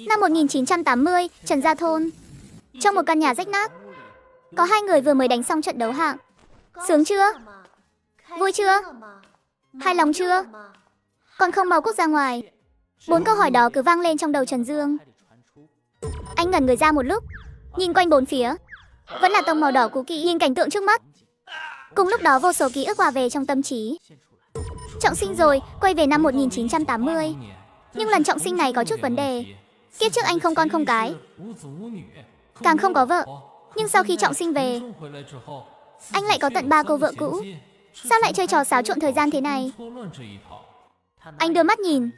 Năm 1980, Trần Gia Thôn. Trong một căn nhà rách nát, có hai người vừa mới đánh xong trận đấu hạng. Sướng chưa? Vui chưa? Hài lòng chưa? Còn không mau cút ra ngoài. 4 câu hỏi đó cứ vang lên trong đầu Trần Dương. Anh ngẩn người ra một lúc, nhìn quanh bốn phía. Vẫn là tông màu đỏ cũ kỹ, nhìn cảnh tượng trước mắt. Cùng lúc đó vô số ký ức hòa về trong tâm trí. Trọng sinh rồi, quay về năm 1980. Nhưng lần trọng sinh này có chút vấn đề. Kiếp trước anh không con không cái, càng không có vợ. Nhưng sau khi trọng sinh về, anh lại có tận 3 cô vợ cũ. Sao lại chơi trò xáo trộn thời gian thế này? Anh đưa mắt nhìn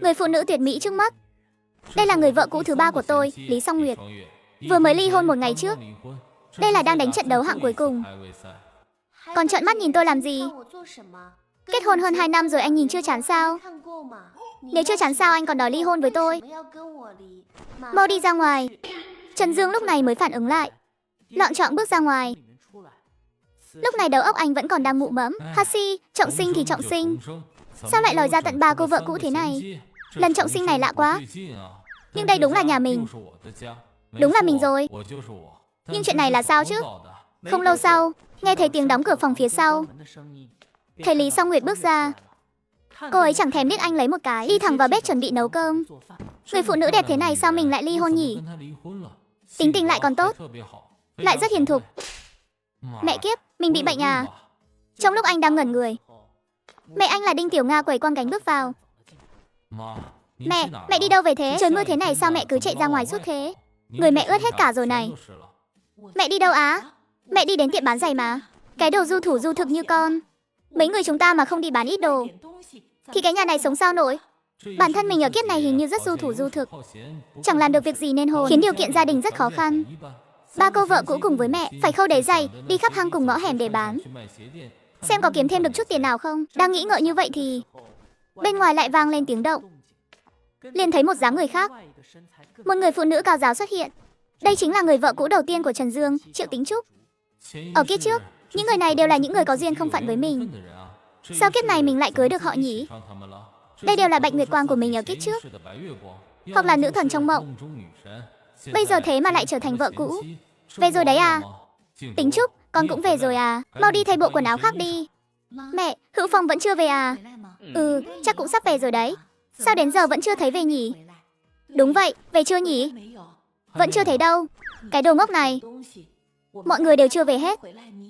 người phụ nữ tuyệt mỹ trước mắt. Đây là người vợ cũ thứ 3 của tôi, Lý Song Nguyệt. Vừa mới ly hôn một ngày trước. Đây là đang đánh trận đấu hạng cuối cùng. Còn trợn mắt nhìn tôi làm gì? Kết hôn hơn 2 năm rồi anh nhìn chưa chán sao? Nếu chưa chán sao anh còn đòi ly hôn với tôi? Mau đi ra ngoài. Trần Dương lúc này mới phản ứng lại, loạng choạng bước ra ngoài. Lúc này đầu óc anh vẫn còn đang mụ mẫm. Hashi, trọng sinh thì trọng sinh, sao lại lòi ra tận 3 cô vợ cũ thế này? Lần trọng sinh này lạ quá. Nhưng đây đúng là nhà mình. Đúng là mình rồi. Nhưng chuyện này là sao chứ? Không lâu sau, nghe thấy tiếng đóng cửa phòng phía sau. Thầy Lý Song Nguyệt bước ra. Cô ấy chẳng thèm biết anh lấy một cái, đi thẳng vào bếp chuẩn bị nấu cơm. Người phụ nữ đẹp thế này sao mình lại ly hôn nhỉ? Tính tình lại còn tốt, lại rất hiền thục. Mẹ kiếp, mình bị bệnh à? Trong lúc anh đang ngẩn người, mẹ anh là Đinh Tiểu Nga quẩy quang gánh bước vào. Mẹ đi đâu về thế? Trời mưa thế này sao mẹ cứ chạy ra ngoài suốt thế? Người mẹ ướt hết cả rồi này. Mẹ đi đâu á? Mẹ đi đến tiệm bán giày mà. Cái đồ du thủ du thực như con. Mấy người chúng ta mà không đi bán ít đồ thì cái nhà này sống sao nổi. Bản thân mình ở kiếp này hình như rất du thủ du thực, chẳng làm được việc gì nên hồn, khiến điều kiện gia đình rất khó khăn. 3 cô vợ cũ cùng với mẹ phải khâu đế giày, đi khắp hang cùng ngõ hẻm để bán, xem có kiếm thêm được chút tiền nào không. Đang nghĩ ngợi như vậy thì bên ngoài lại vang lên tiếng động. Liền thấy một dáng người khác, một người phụ nữ cao giáo xuất hiện. Đây chính là người vợ cũ đầu tiên của Trần Dương, Triệu Tính Trúc. Ở kiếp trước, những người này đều là những người có duyên không phận với mình. Sao kiếp này mình lại cưới được họ nhỉ? Đây đều là Bạch Nguyệt Quang của mình ở kiếp trước, hoặc là nữ thần trong mộng. Bây giờ thế mà lại trở thành vợ cũ. Về rồi đấy à? Tính Trúc, con cũng về rồi à? Mau đi thay bộ quần áo khác đi. Mẹ, Hữu Phong vẫn chưa về à? Ừ, chắc cũng sắp về rồi đấy. Sao đến giờ vẫn chưa thấy về nhỉ? Đúng vậy, về chưa nhỉ? Vẫn chưa thấy đâu. Cái đồ ngốc này. Mọi người đều chưa về hết,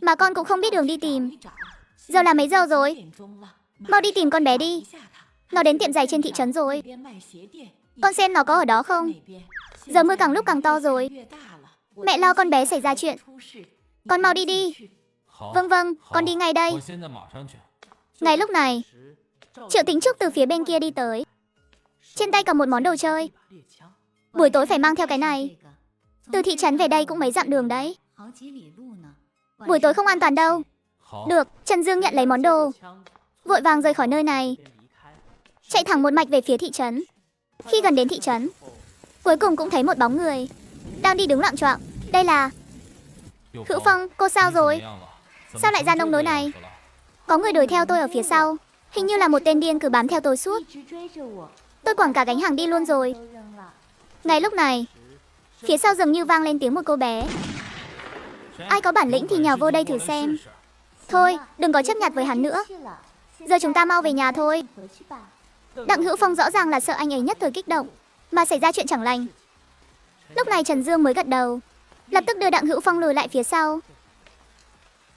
mà con cũng không biết đường đi tìm. Giờ là mấy giờ rồi? Mau đi tìm con bé đi. Nó đến tiệm giày trên thị trấn rồi. Con xem nó có ở đó không? Giờ mưa càng lúc càng to rồi. Mẹ lo con bé xảy ra chuyện. Con mau đi đi. Vâng vâng, con đi ngay đây. Ngay lúc này, Triệu Tính Trúc từ phía bên kia đi tới, trên tay cầm một món đồ chơi. Buổi tối phải mang theo cái này. Từ thị trấn về đây cũng mấy dặm đường đấy. Buổi tối không an toàn đâu. Được, Trần Dương nhận lấy món đồ, vội vàng rời khỏi nơi này, chạy thẳng một mạch về phía thị trấn. Khi gần đến thị trấn, cuối cùng cũng thấy một bóng người đang đi đứng loạng choạng. Đây là Hữu Phong. Cô sao rồi? Sao lại ra nông nỗi này? Có người đuổi theo tôi ở phía sau. Hình như là một tên điên cứ bám theo tôi suốt. Tôi quẳng cả gánh hàng đi luôn rồi. Ngay lúc này, phía sau dường như vang lên tiếng một cô bé. Ai có bản lĩnh thì nhào vô đây thử xem. Thôi, đừng có chấp nhặt với hắn nữa. Giờ chúng ta mau về nhà thôi. Đặng Hữu Phong rõ ràng là sợ anh ấy nhất thời kích động mà xảy ra chuyện chẳng lành. Lúc này Trần Dương mới gật đầu, lập tức đưa Đặng Hữu Phong lùi lại phía sau.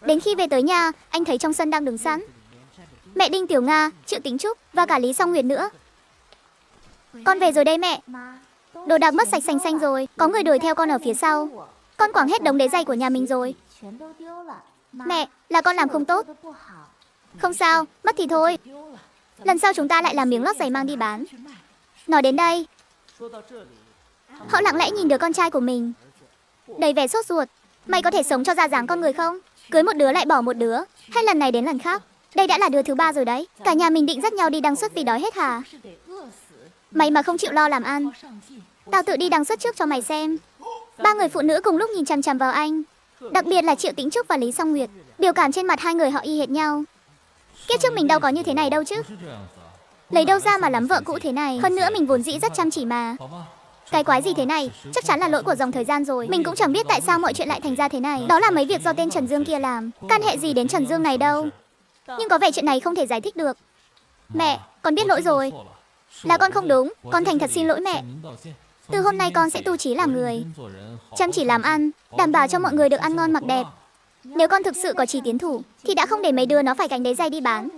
Đến khi về tới nhà, anh thấy trong sân đang đứng sẵn mẹ Đinh Tiểu Nga, Triệu Tính Trúc và cả Lý Song Nguyệt nữa. Con về rồi đây mẹ. Đồ đạc mất sạch sành xanh rồi. Có người đuổi theo con ở phía sau. Con quẳng hết đống đế giày của nhà mình rồi. Mẹ, là con làm không tốt. Không sao, mất thì thôi. Lần sau chúng ta lại làm miếng lót giày mang đi bán. Nói đến đây, họ lặng lẽ nhìn đứa con trai của mình, đầy vẻ sốt ruột. Mày có thể sống cho ra dáng con người không? Cưới một đứa lại bỏ một đứa, hết lần này đến lần khác. Đây đã là đứa thứ 3 rồi đấy. Cả nhà mình định dắt nhau đi đăng xuất vì đói hết hả? Mày mà không chịu lo làm ăn, tao tự đi đăng xuất trước cho mày xem. 3 người phụ nữ cùng lúc nhìn chằm chằm vào anh. Đặc biệt là Triệu Tĩnh Trúc và Lý Song Nguyệt. Biểu cảm trên mặt hai người họ y hệt nhau. Kiếp trước mình đâu có như thế này đâu chứ. Lấy đâu ra mà lắm vợ cũ thế này. Hơn nữa mình vốn dĩ rất chăm chỉ mà. Cái quái gì thế này? Chắc chắn là lỗi của dòng thời gian rồi. Mình cũng chẳng biết tại sao mọi chuyện lại thành ra thế này. Đó là mấy việc do tên Trần Dương kia làm. Can hệ gì đến Trần Dương này đâu. Nhưng có vẻ chuyện này không thể giải thích được. Mẹ, con biết lỗi rồi. Là con không đúng. Con thành thật xin lỗi mẹ. Từ hôm nay con sẽ tu chí làm người, chăm chỉ làm ăn, đảm bảo cho mọi người được ăn ngon mặc đẹp. Nếu con thực sự có chí tiến thủ thì đã không để mấy đứa nó phải gánh đế giày đi bán.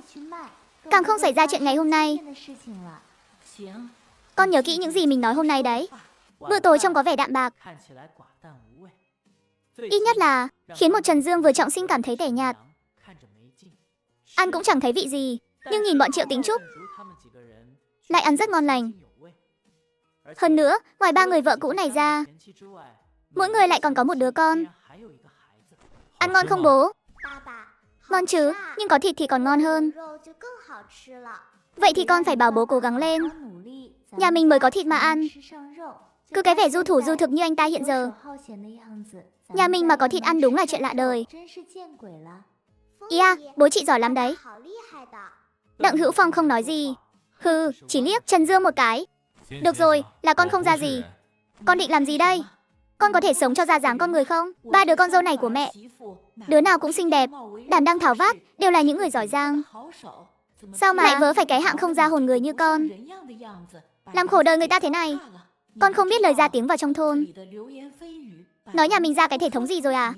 Càng không xảy ra chuyện ngày hôm nay. Con nhớ kỹ những gì mình nói hôm nay đấy. Bữa tối trông có vẻ đạm bạc. Ít nhất là khiến một Trần Dương vừa trọng sinh cảm thấy tẻ nhạt. Ăn cũng chẳng thấy vị gì. Nhưng nhìn bọn Triệu Tính Trúc lại ăn rất ngon lành. Hơn nữa, ngoài 3 người vợ cũ này ra, mỗi người lại còn có một đứa con. Ăn ngon không bố? Ngon chứ, nhưng có thịt thì còn ngon hơn. Vậy thì con phải bảo bố cố gắng lên. Nhà mình mới có thịt mà ăn. Cứ cái vẻ du thủ du thực như anh ta hiện giờ. Nhà mình mà có thịt ăn đúng là chuyện lạ đời. Ý à, bố chị giỏi lắm đấy. Đặng Hữu Phong không nói gì. Hừ, chỉ liếc Trần Dương một cái. Được rồi, là con không ra gì. Con định làm gì đây? Con có thể sống cho ra dáng con người không? 3 đứa con dâu này của mẹ, đứa nào cũng xinh đẹp, đảm đang tháo vát, đều là những người giỏi giang. Sao mà lại vớ phải cái hạng không ra hồn người như con? Làm khổ đời người ta thế này. Con không biết lời ra tiếng vào trong thôn. Nói nhà mình ra cái thể thống gì rồi à?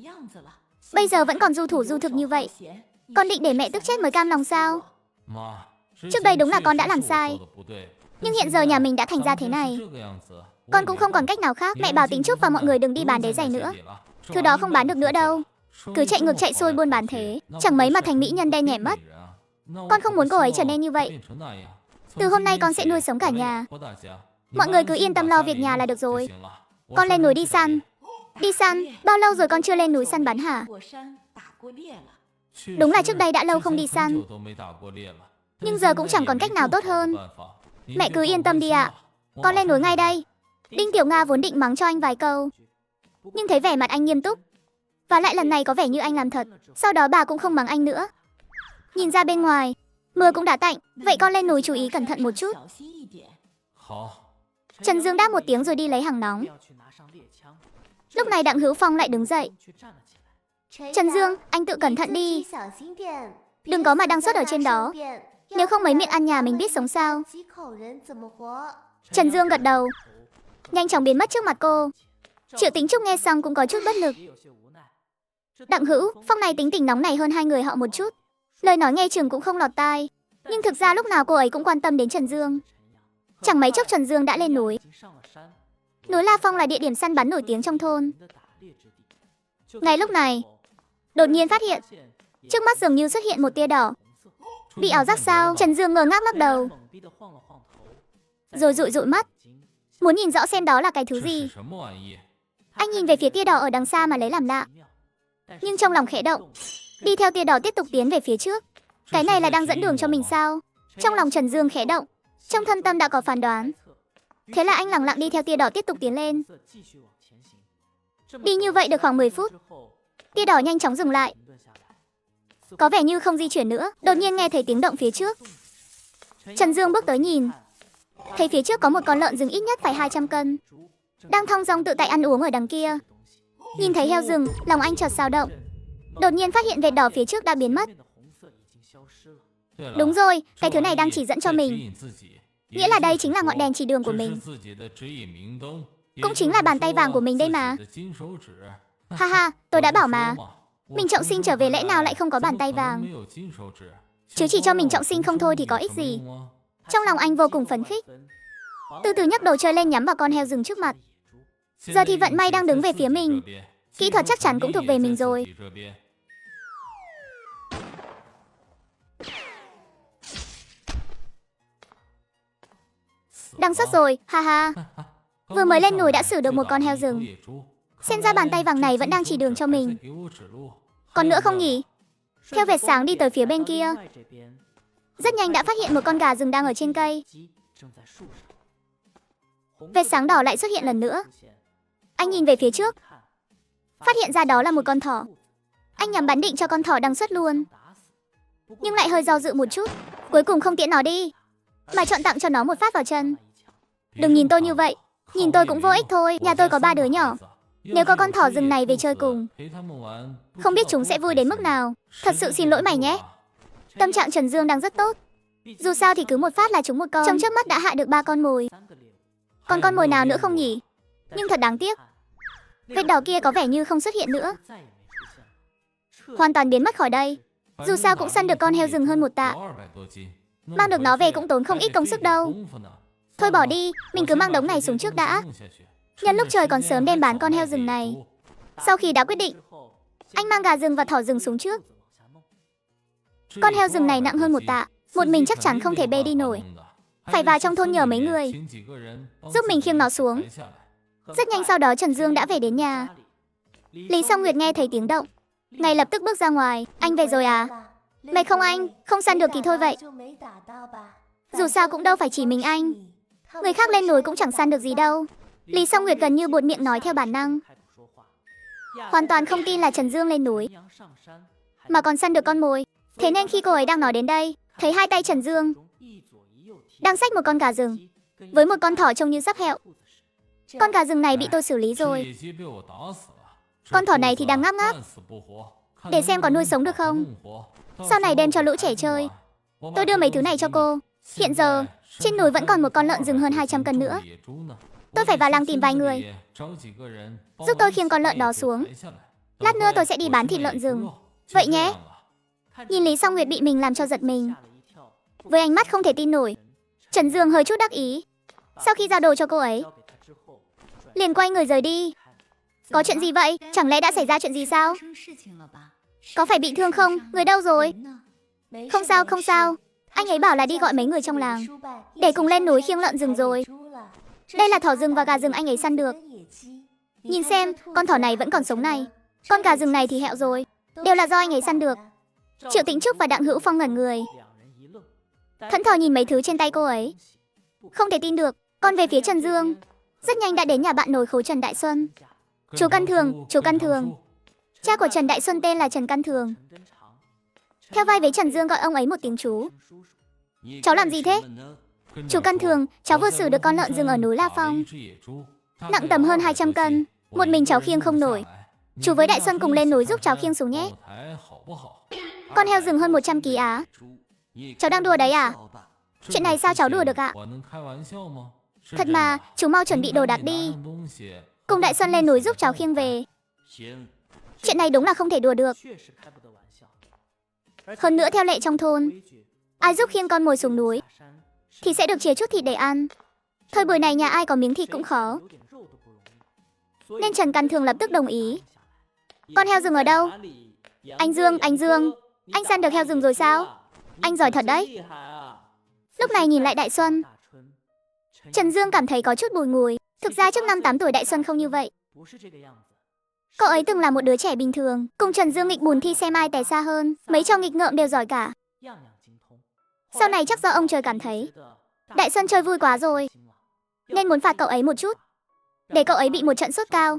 Bây giờ vẫn còn du thủ du thực như vậy. Con định để mẹ tức chết mới cam lòng sao? Trước đây đúng là con đã làm sai. Nhưng hiện giờ nhà mình đã thành ra thế này. Con cũng không còn cách nào khác. Mẹ bảo Tính Trúc và mọi người đừng đi bán đế giày nữa. Thứ đó không bán được nữa đâu. Cứ chạy ngược chạy xuôi buôn bán thế, chẳng mấy mà thành mỹ nhân đen nhẻm mất. Con không muốn cô ấy trở nên như vậy. Từ hôm nay con sẽ nuôi sống cả nhà. Mọi người cứ yên tâm lo việc nhà là được rồi. Con lên núi đi săn. Đi săn? Bao lâu rồi con chưa lên núi săn bắn hả? Đúng là trước đây đã lâu không đi săn. Nhưng giờ cũng chẳng còn cách nào tốt hơn. Mẹ cứ yên tâm đi ạ. Con lên núi ngay đây. Đinh Tiểu Nga vốn định mắng cho anh vài câu, nhưng thấy vẻ mặt anh nghiêm túc, và lại lần này có vẻ như anh làm thật. Sau đó bà cũng không mắng anh nữa. Nhìn ra bên ngoài, mưa cũng đã tạnh. Vậy con lên núi chú ý cẩn thận một chút. Trần Dương đáp một tiếng rồi đi lấy hàng nóng. Lúc này Đặng Hữu Phong lại đứng dậy. Trần Dương, anh tự cẩn thận đi. Đừng có mà đăng xuất ở trên đó. Nếu không mấy miệng ăn nhà mình biết sống sao. Trần Dương gật đầu, nhanh chóng biến mất trước mặt cô. Triệu Tính Trúc nghe xong cũng có chút bất lực. Đặng Hữu Phong này tính tình nóng này hơn hai người họ một chút. Lời nói nghe chừng cũng không lọt tai. Nhưng thực ra lúc nào cô ấy cũng quan tâm đến Trần Dương. Chẳng mấy chốc Trần Dương đã lên núi. Núi La Phong là địa điểm săn bắn nổi tiếng trong thôn. Ngay lúc này, đột nhiên phát hiện trước mắt dường như xuất hiện một tia đỏ. Bị ảo giác sao? Trần Dương ngơ ngác lắc đầu, rồi dụi dụi mắt, muốn nhìn rõ xem đó là cái thứ gì. Anh nhìn về phía tia đỏ ở đằng xa mà lấy làm lạ, nhưng trong lòng khẽ động, đi theo tia đỏ tiếp tục tiến về phía trước. Cái này là đang dẫn đường cho mình sao? Trong lòng Trần Dương khẽ động, trong thâm tâm đã có phán đoán. Thế là anh lặng lặng đi theo tia đỏ tiếp tục tiến lên. Đi như vậy được khoảng 10 phút, tia đỏ nhanh chóng dừng lại. Có vẻ như không di chuyển nữa. Đột nhiên nghe thấy tiếng động phía trước. Trần Dương bước tới nhìn, thấy phía trước có một con lợn rừng ít nhất phải 200 cân, đang thong dong tự tại ăn uống ở đằng kia. Nhìn thấy heo rừng, lòng anh chợt dao động. Đột nhiên phát hiện vệt đỏ phía trước đã biến mất. Đúng rồi, cái thứ này đang chỉ dẫn cho mình. Nghĩa là đây chính là ngọn đèn chỉ đường của mình. Cũng chính là bàn tay vàng của mình đây mà. Ha ha, tôi đã bảo mà. Mình trọng sinh trở về lẽ nào lại không có bàn tay vàng? Chứ chỉ cho mình trọng sinh không thôi thì có ích gì. Trong lòng anh vô cùng phấn khích, từ từ nhấc đồ chơi lên nhắm vào con heo rừng trước mặt. Giờ thì vận may đang đứng về phía mình. Kỹ thuật chắc chắn cũng thuộc về mình rồi. Đăng xuất rồi, ha ha. Vừa mới lên núi đã xử được một con heo rừng. Xem ra bàn tay vàng này vẫn đang chỉ đường cho mình. Còn nữa không nhỉ? Theo vệt sáng đi tới phía bên kia, rất nhanh đã phát hiện một con gà rừng đang ở trên cây. Vệt sáng đỏ lại xuất hiện lần nữa. Anh nhìn về phía trước, phát hiện ra đó là một con thỏ. Anh nhắm bắn định cho con thỏ đăng xuất luôn, nhưng lại hơi do dự một chút. Cuối cùng không tiễn nó đi, mà chọn tặng cho nó một phát vào chân. Đừng nhìn tôi như vậy. Nhìn tôi cũng vô ích thôi, nhà tôi có 3 đứa nhỏ. Nếu có con thỏ rừng này về chơi cùng, không biết chúng sẽ vui đến mức nào. Thật sự xin lỗi mày nhé. Tâm trạng Trần Dương đang rất tốt. Dù sao thì cứ một phát là trúng một con. Trong chớp mắt đã hạ được 3 con mồi. Còn con mồi nào nữa không nhỉ? Nhưng thật đáng tiếc. Vết đỏ kia có vẻ như không xuất hiện nữa. Hoàn toàn biến mất khỏi đây. Dù sao cũng săn được con heo rừng hơn 1 tạ. Mang được nó về cũng tốn không ít công sức đâu. Thôi bỏ đi, mình cứ mang đống này xuống trước đã. Nhân lúc trời còn sớm đem bán con heo rừng này. Sau khi đã quyết định, anh mang gà rừng và thỏ rừng xuống trước. Con heo rừng này nặng hơn 1 tạ. Một mình chắc chắn không thể bê đi nổi. Phải vào trong thôn nhờ mấy người giúp mình khiêng nó xuống. Rất nhanh sau đó Trần Dương đã về đến nhà. Lý Song Nguyệt nghe thấy tiếng động, ngay lập tức bước ra ngoài. Anh về rồi à? Mày không anh, không săn được thì thôi vậy. Dù sao cũng đâu phải chỉ mình anh. Người khác lên núi cũng chẳng săn được gì đâu. Lý Song Nguyệt gần như buột miệng nói theo bản năng. Hoàn toàn không tin là Trần Dương lên núi mà còn săn được con mồi. Thế nên khi cô ấy đang nói đến đây, thấy hai tay Trần Dương đang xách một con gà rừng với một con thỏ trông như sắp hẹo. Con gà rừng này bị tôi xử lý rồi. Con thỏ này thì đang ngáp ngáp. Để xem có nuôi sống được không. Sau này đem cho lũ trẻ chơi. Tôi đưa mấy thứ này cho cô. Hiện giờ, trên núi vẫn còn một con lợn rừng hơn 200 cân nữa. Tôi phải vào làng tìm vài người giúp tôi khiêng con lợn đó xuống. Lát nữa tôi sẽ đi bán thịt lợn rừng. Vậy nhé. Nhìn Lý Song Nguyệt bị mình làm cho giật mình. Với ánh mắt không thể tin nổi, Trần Dương hơi chút đắc ý. Sau khi giao đồ cho cô ấy, liền quay người rời đi. Có chuyện gì vậy? Chẳng lẽ đã xảy ra chuyện gì sao? Có phải bị thương không? Người đâu rồi? Không sao, không sao. Anh ấy bảo là đi gọi mấy người trong làng để cùng lên núi khiêng lợn rừng rồi. Đây là thỏ rừng và gà rừng anh ấy săn được. Nhìn xem, con thỏ này vẫn còn sống này. Con gà rừng này thì hẹo rồi. Đều là do anh ấy săn được. Triệu Tĩnh Trúc và Đặng Hữu Phong ngẩn người, thẫn thờ nhìn mấy thứ trên tay cô ấy. Không thể tin được. Còn về phía Trần Dương, rất nhanh đã đến nhà bạn nồi khố Trần Đại Xuân. Chú Căn Thường, chú Căn Thường. Cha của Trần Đại Xuân tên là Trần Căn Thường. Theo vai với Trần Dương gọi ông ấy một tiếng chú. Cháu làm gì thế? Chú Căn Thường, cháu vừa xử được con lợn rừng ở núi La Phong. Nặng tầm hơn 200 cân. Một mình cháu khiêng không nổi. Chú với Đại Xuân cùng lên núi giúp cháu khiêng xuống nhé. Con heo rừng hơn 100 kg á? Cháu đang đùa đấy à? Chuyện này sao cháu đùa được ạ? Thật mà, chú mau chuẩn bị đồ đạc đi. Cùng Đại Xuân lên núi giúp cháu khiêng về. Chuyện này đúng là không thể đùa được. Hơn nữa theo lệ trong thôn, ai giúp khiêng con mồi xuống núi thì sẽ được chia chút thịt để ăn. Thời buổi này nhà ai có miếng thịt cũng khó. Nên Trần Căn Thường lập tức đồng ý. Con heo rừng ở đâu? Anh Dương, anh săn được heo rừng rồi sao? Anh giỏi thật đấy. Lúc này nhìn lại Đại Xuân, Trần Dương cảm thấy có chút bùi ngùi. Thực ra trước năm 8 tuổi Đại Xuân không như vậy. Cậu ấy từng là một đứa trẻ bình thường, cùng Trần Dương nghịch bùn thi xem ai té xa hơn. Mấy trò nghịch ngợm đều giỏi cả. Sau này chắc do ông trời cảm thấy Đại Xuân chơi vui quá rồi, nên muốn phạt cậu ấy một chút, để cậu ấy bị một trận sốt cao,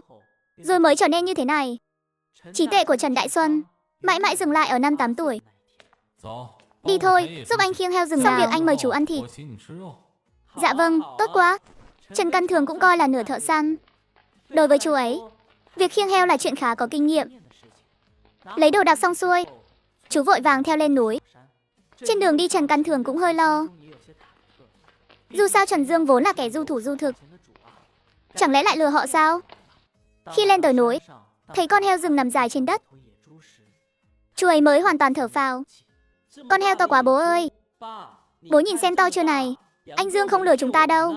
rồi mới trở nên như thế này. Trí tuệ của Trần Đại Xuân mãi mãi dừng lại ở năm 8 tuổi. Đi thôi, giúp anh khiêng heo rừng nào. Xong việc anh mời chú ăn thịt. Dạ vâng, tốt quá. Trần Căn Thường cũng coi là nửa thợ săn. Đối với chú ấy, việc khiêng heo là chuyện khá có kinh nghiệm. Lấy đồ đạc xong xuôi, chú vội vàng theo lên núi. Trên đường đi Trần Căn Thường cũng hơi lo. Dù sao Trần Dương vốn là kẻ du thủ du thực, chẳng lẽ lại lừa họ sao? Khi lên tới núi, thấy con heo rừng nằm dài trên đất, chú ấy mới hoàn toàn thở phào. Con heo to quá bố ơi. Bố nhìn xem to chưa này. Anh Dương không lừa chúng ta đâu.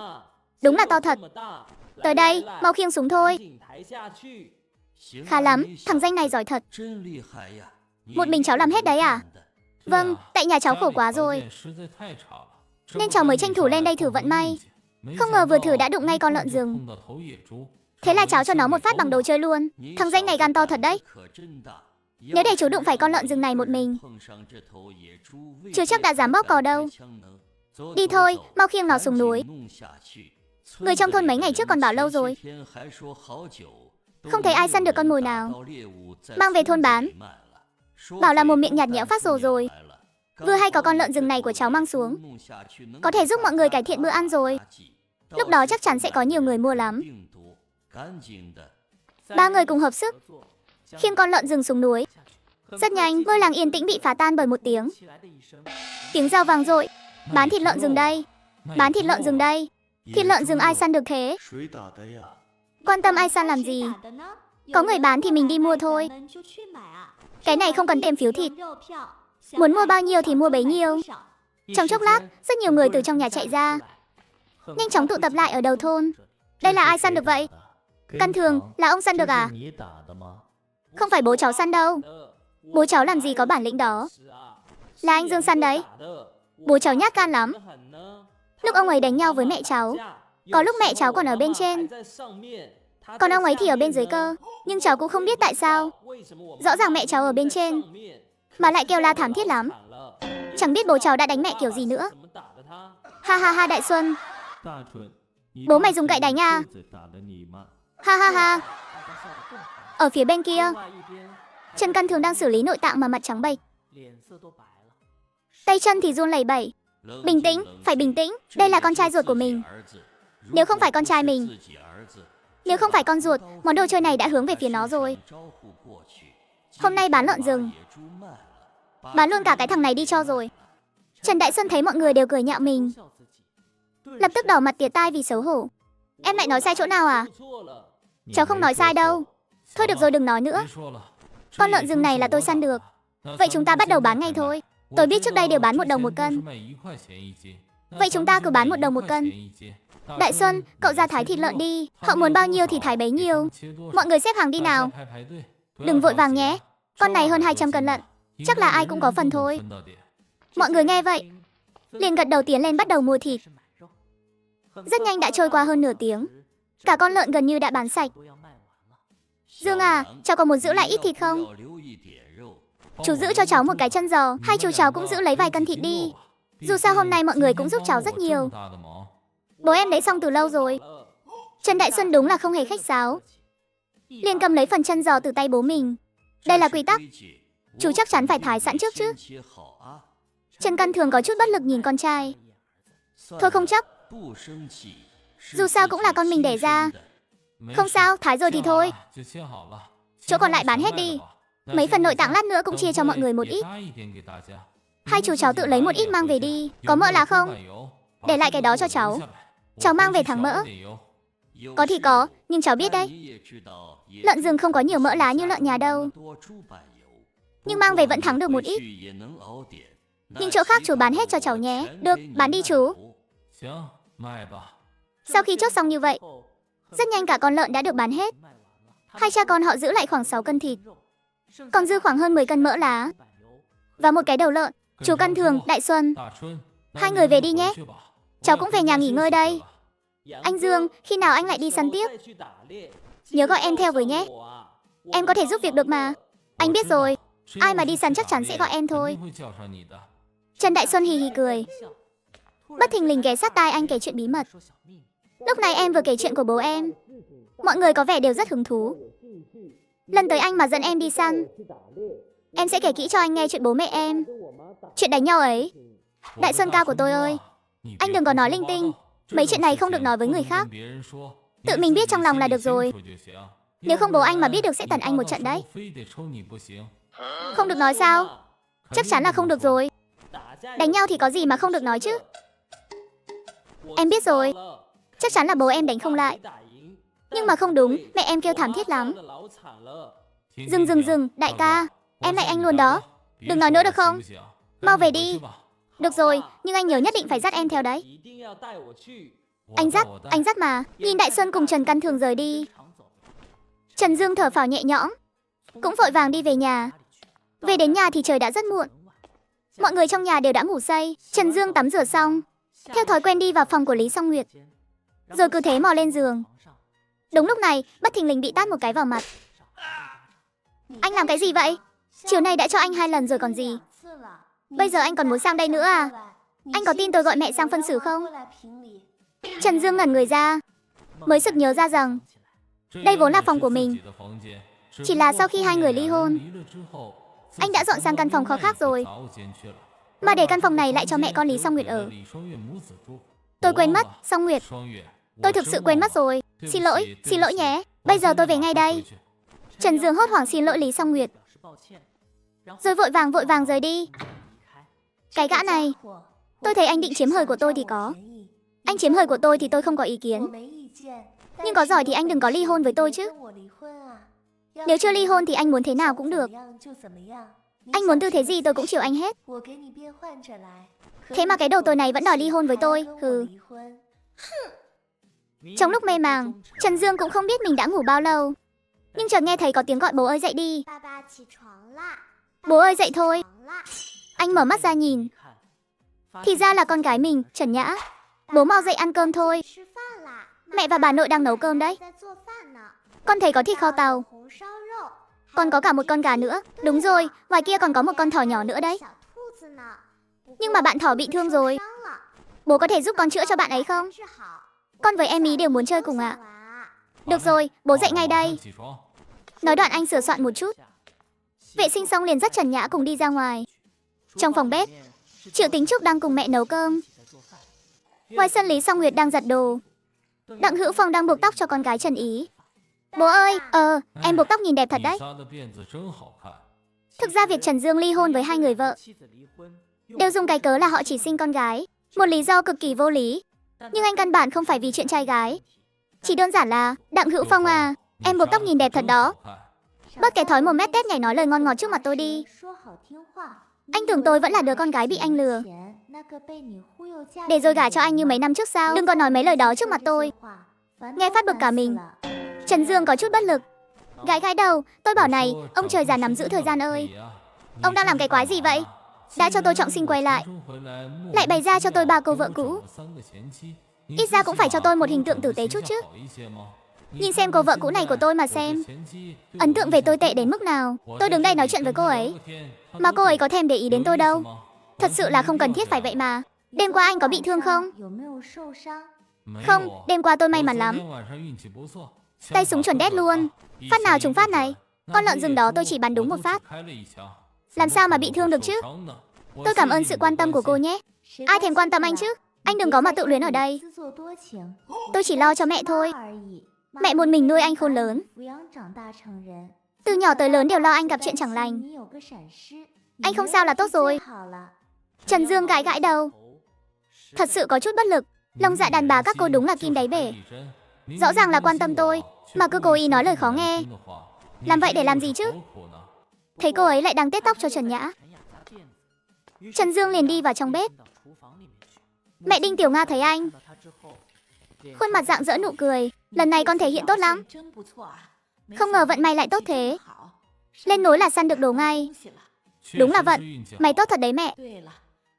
Đúng là to thật. Tới đây, mau khiêng xuống thôi. Khá lắm, thằng danh này giỏi thật. Một mình cháu làm hết đấy à? Vâng, tại nhà cháu khổ quá rồi, nên cháu mới tranh thủ lên đây thử vận may. Không ngờ vừa thử đã đụng ngay con lợn rừng. Thế là cháu cho nó một phát bằng đồ chơi luôn. Thằng danh này gan to thật đấy. Nếu để chú đụng phải con lợn rừng này một mình, chưa chắc đã dám bóp cò đâu. Đi thôi, mau khiêng nó xuống núi. Người trong thôn mấy ngày trước còn bảo lâu rồi, không thấy ai săn được con mồi nào, mang về thôn bán. Bảo là mồm miệng nhạt nhẽo phát rồ rồi. Vừa hay có con lợn rừng này của cháu mang xuống, có thể giúp mọi người cải thiện bữa ăn rồi. Lúc đó chắc chắn sẽ có nhiều người mua lắm. Ba người cùng hợp sức khiêng con lợn rừng xuống núi. Rất nhanh, ngôi làng yên tĩnh bị phá tan bởi một tiếng. Tiếng rao vang dội. Bán thịt lợn rừng đây. Bán thịt lợn rừng đây. Thịt lợn rừng ai săn được thế? Quan tâm ai săn làm gì? Có người bán thì mình đi mua thôi. Cái này không cần thêm phiếu thịt. Muốn mua bao nhiêu thì mua bấy nhiêu. Trong chốc lát, rất nhiều người từ trong nhà chạy ra, nhanh chóng tụ tập lại ở đầu thôn. Đây là ai săn được vậy? Căn Thường, là ông săn được à? Không phải bố cháu săn đâu. Bố cháu làm gì có bản lĩnh đó. Là anh Dương săn đấy. Bố cháu nhát gan lắm. Lúc ông ấy đánh nhau với mẹ cháu, có lúc mẹ cháu còn ở bên trên, còn ông ấy thì ở bên dưới cơ. Nhưng cháu cũng không biết tại sao. Rõ ràng mẹ cháu ở bên trên mà lại kêu la thảm thiết lắm. Chẳng biết bố cháu đã đánh mẹ kiểu gì nữa. Ha ha ha Đại Xuân, bố mày dùng gậy đánh à? Ha ha ha. Ở phía bên kia, Trần Căn Thường đang xử lý nội tạng mà mặt trắng bệch, tay chân thì run lẩy bẩy. Bình tĩnh, phải bình tĩnh. Đây là con trai ruột của mình. Nếu không phải con trai mình, nếu không phải con ruột, món đồ chơi này đã hướng về phía nó rồi. Hôm nay bán lợn rừng, bán luôn cả cái thằng này đi cho rồi. Trần Đại Xuân thấy mọi người đều cười nhạo mình, lập tức đỏ mặt tía tai vì xấu hổ. Em lại nói sai chỗ nào à? Cháu không nói sai đâu. Thôi được rồi, đừng nói nữa. Con lợn rừng này là tôi săn được. Vậy chúng ta bắt đầu bán ngay thôi. Tôi biết trước đây đều bán 1 đồng 1 cân. Vậy chúng ta cứ bán 1 đồng 1 cân. Đại Xuân, cậu ra thái thịt lợn đi. Họ muốn bao nhiêu thì thái bấy nhiêu. Mọi người xếp hàng đi nào. Đừng vội vàng nhé. Con này hơn 200 cân lận. Chắc là ai cũng có phần thôi. Mọi người nghe vậy, liền gật đầu tiến lên bắt đầu mua thịt. Rất nhanh đã trôi qua hơn nửa tiếng. Cả con lợn gần như đã bán sạch. Dương à, cháu có muốn giữ lại ít thịt không? Chú giữ cho cháu một cái chân giò, hay chú cháu cũng giữ lấy vài cân thịt đi. Dù sao hôm nay mọi người cũng giúp cháu rất nhiều. Bố em lấy xong từ lâu rồi. Trần Đại Xuân đúng là không hề khách sáo, liền cầm lấy phần chân giò từ tay bố mình. Đây là quy tắc, chú chắc chắn phải thái sẵn trước chứ. Trần Căn Thường có chút bất lực nhìn con trai. Thôi không chấp, dù sao cũng là con mình đẻ ra. Không sao, thái rồi thì thôi. Chỗ còn lại bán hết đi. Mấy phần nội tạng lát nữa cũng chia cho mọi người một ít. Hai chú cháu tự lấy một ít mang về đi. Có mỡ lá không? Để lại cái đó cho cháu. Cháu mang về thắng mỡ. Có thì có, nhưng cháu biết đấy, lợn rừng không có nhiều mỡ lá như lợn nhà đâu. Nhưng mang về vẫn thắng được một ít. Nhưng chỗ khác chú bán hết cho cháu nhé. Được, bán đi chú. Sau khi chốt xong như vậy, rất nhanh cả con lợn đã được bán hết. Hai cha con họ giữ lại khoảng 6 cân thịt, còn dư khoảng hơn 10 cân mỡ lá và một cái đầu lợn. Chú Căn Thường, Đại Xuân, hai người về đi nhé. Cháu cũng về nhà nghỉ ngơi đây. Anh Dương, khi nào anh lại đi săn tiếp? Nhớ gọi em theo với nhé. Em có thể giúp việc được mà. Anh biết rồi, ai mà đi săn chắc chắn sẽ gọi em thôi. Trần Đại Xuân hì hì cười, bất thình lình ghé sát tai anh kể chuyện bí mật. Lúc này em vừa kể chuyện của bố em, mọi người có vẻ đều rất hứng thú. Lần tới anh mà dẫn em đi săn, em sẽ kể kỹ cho anh nghe chuyện bố mẹ em, chuyện đánh nhau ấy. Đại Xuân ca của tôi ơi, anh đừng có nói linh tinh. Mấy chuyện này không được nói với người khác. Tự mình biết trong lòng là được rồi. Nếu không bố anh mà biết được sẽ tẩn anh một trận đấy. Không được nói sao? Chắc chắn là không được rồi. Đánh nhau thì có gì mà không được nói chứ. Em biết rồi, chắc chắn là bố em đánh không lại. Nhưng mà không đúng, mẹ em kêu thảm thiết lắm. Dừng, đại ca, em lại anh luôn đó. Đừng nói nữa được không? Mau về đi. Được rồi, nhưng anh nhớ nhất định phải dắt em theo đấy. Anh dắt mà. Nhìn Đại Xuân cùng Trần Căn Thường rời đi, Trần Dương thở phào nhẹ nhõm, cũng vội vàng đi về nhà. Về đến nhà thì trời đã rất muộn. Mọi người trong nhà đều đã ngủ say. Trần Dương tắm rửa xong, theo thói quen đi vào phòng của Lý Song Nguyệt, rồi cứ thế mò lên giường. Đúng lúc này, bất thình lình bị tát một cái vào mặt. Anh làm cái gì vậy? Chiều nay đã cho anh 2 lần rồi còn gì. Bây giờ anh còn muốn sang đây nữa à? Anh có tin tôi gọi mẹ sang phân xử không? Trần Dương ngẩn người ra, mới sực nhớ ra rằng đây vốn là phòng của mình. Chỉ là sau khi hai người ly hôn, anh đã dọn sang căn phòng khó khác rồi, mà để căn phòng này lại cho mẹ con Lý Song Nguyệt ở. Tôi quên mất, Song Nguyệt. Tôi thực sự quên mất rồi. Xin lỗi nhé. Bây giờ tôi về ngay đây. Trần Dương hốt hoảng xin lỗi Lý Song Nguyệt, rồi vội vàng rời đi. Cái gã này, tôi thấy anh định chiếm hời của tôi thì có. Anh chiếm hời của tôi thì tôi không có ý kiến. Nhưng có giỏi thì anh đừng có ly hôn với tôi chứ. Nếu chưa ly hôn thì anh muốn thế nào cũng được. Anh muốn tư thế gì tôi cũng chiều anh hết. Thế mà cái đầu tôi này vẫn đòi ly hôn với tôi. Hừ. Trong lúc mê màng, Trần Dương cũng không biết mình đã ngủ bao lâu. Nhưng chợt nghe thấy có tiếng gọi bố ơi dậy đi. Bố ơi dậy thôi. Anh mở mắt ra nhìn. Thì ra là con gái mình, Trần Nhã. Bố mau dậy ăn cơm thôi. Mẹ và bà nội đang nấu cơm đấy. Con thấy có thịt kho tàu. Còn có cả một con gà nữa. Đúng rồi, ngoài kia còn có một con thỏ nhỏ nữa đấy. Nhưng mà bạn thỏ bị thương rồi. Bố có thể giúp con chữa cho bạn ấy không? Con với em ý đều muốn chơi cùng ạ. Được rồi, bố dậy ngay đây. Nói đoạn anh sửa soạn một chút. Vệ sinh xong liền dắt Trần Nhã cùng đi ra ngoài. Trong phòng bếp, Triệu Tính Trúc đang cùng mẹ nấu cơm. Ngoài sân Lý Song Nguyệt đang giặt đồ. Đặng Hữu Phong đang buộc tóc cho con gái Trần Ý. Bố ơi, em buộc tóc nhìn đẹp thật đấy. Thực ra việc Trần Dương ly hôn với hai người vợ đều dùng cái cớ là họ chỉ sinh con gái. Một lý do cực kỳ vô lý. Nhưng anh căn bản không phải vì chuyện trai gái. Chỉ đơn giản là, Đặng Hữu Phong à, em buộc tóc nhìn đẹp thật đó. Bớt cái thói 1 mét tép nhảy nói lời ngon ngọt trước mặt tôi đi. Anh tưởng tôi vẫn là đứa con gái bị anh lừa, để rồi gả cho anh như mấy năm trước sao? Đừng có nói mấy lời đó trước mặt tôi. Nghe phát bực cả mình. Trần Dương có chút bất lực, gãi đầu. Tôi bảo này, ông trời già nắm giữ thời gian ơi. Ông đang làm cái quái gì vậy? Đã cho tôi trọng sinh quay lại, lại bày ra cho tôi 3 cô vợ cũ. Ít ra cũng phải cho tôi một hình tượng tử tế chút chứ. Nhìn xem cô vợ cũ này của tôi mà xem. Ấn tượng về tôi tệ đến mức nào. Tôi đứng đây nói chuyện với cô ấy, mà cô ấy có thèm để ý đến tôi đâu. Thật sự là không cần thiết phải vậy mà. Đêm qua anh có bị thương không? Không, đêm qua tôi may mắn lắm. Tay súng chuẩn đét luôn. Phát nào trúng phát này. Con lợn rừng đó tôi chỉ bắn đúng một phát. Làm sao mà bị thương được chứ? Tôi cảm ơn sự quan tâm của cô nhé. Ai thèm quan tâm anh chứ? Anh đừng có mà tự luyến ở đây. Tôi chỉ lo cho mẹ thôi. Mẹ một mình nuôi anh khôn lớn. Từ nhỏ tới lớn đều lo anh gặp chuyện chẳng lành. Anh không sao là tốt rồi. Trần Dương gãi đầu. Thật sự có chút bất lực. Lòng dạ đàn bà các cô đúng là kim đáy bể. Rõ ràng là quan tâm tôi, mà cứ cố ý nói lời khó nghe. Làm vậy để làm gì chứ? Thấy cô ấy lại đang tết tóc cho Trần Nhã, Trần Dương liền đi vào trong bếp. Mẹ Đinh Tiểu Nga thấy anh, khuôn mặt rạng rỡ nụ cười. Lần này con thể hiện tốt lắm. Không ngờ vận may lại tốt thế. Lên núi là săn được đồ ngay. Đúng là vận, mày tốt thật đấy mẹ.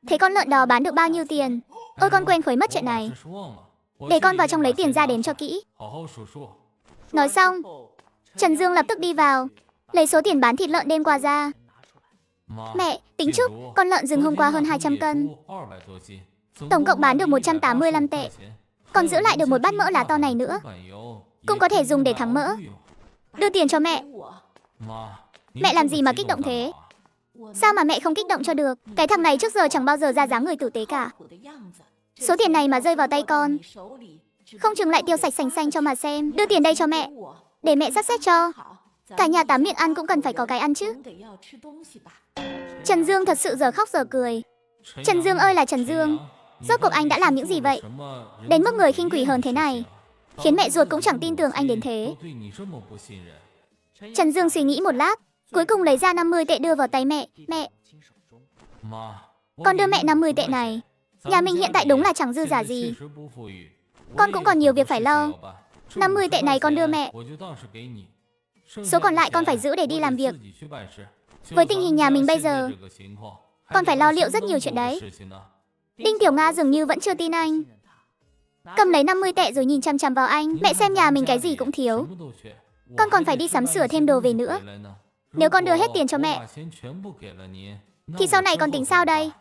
Thế con lợn đò bán được bao nhiêu tiền? Ôi con quên khuấy mất chuyện này. Để con vào trong lấy tiền ra đếm cho kỹ. Nói xong, Trần Dương lập tức đi vào, lấy số tiền bán thịt lợn đêm qua ra. Mẹ, tính Trúc, con lợn rừng hôm qua hơn 200 cân. Tổng cộng bán được 185 tệ. Còn giữ lại được một bát mỡ lá to này nữa. Cũng có thể dùng để thắng mỡ. Đưa tiền cho mẹ. Mẹ làm gì mà kích động thế? Sao mà mẹ không kích động cho được? Cái thằng này trước giờ chẳng bao giờ ra dáng người tử tế cả. Số tiền này mà rơi vào tay con, không chừng lại tiêu sạch sành xanh cho mà xem. Đưa tiền đây cho mẹ, để mẹ sắp xếp cho. Cả nhà 8 miệng ăn cũng cần phải có cái ăn chứ. Trần Dương thật sự giờ khóc giờ cười. Trần Dương ơi là Trần Dương, rốt cuộc anh đã làm những gì vậy? Đến mức người khinh quỷ hơn thế này, khiến mẹ ruột cũng chẳng tin tưởng anh đến thế. Trần Dương suy nghĩ một lát, cuối cùng lấy ra 50 tệ đưa vào tay mẹ. Mẹ, con đưa mẹ 50 tệ này. Nhà mình hiện tại đúng là chẳng dư giả gì. Con cũng còn nhiều việc phải lo. 50 tệ này con đưa mẹ. Số còn lại con phải giữ để đi làm việc. Với tình hình nhà mình bây giờ, con phải lo liệu rất nhiều chuyện đấy. Đinh Tiểu Nga dường như vẫn chưa tin anh. Cầm lấy 50 tệ rồi nhìn chằm chằm vào anh. Mẹ xem nhà mình cái gì cũng thiếu. Con còn phải đi sắm sửa thêm đồ về nữa. Nếu con đưa hết tiền cho mẹ, thì sau này con tính sao đây?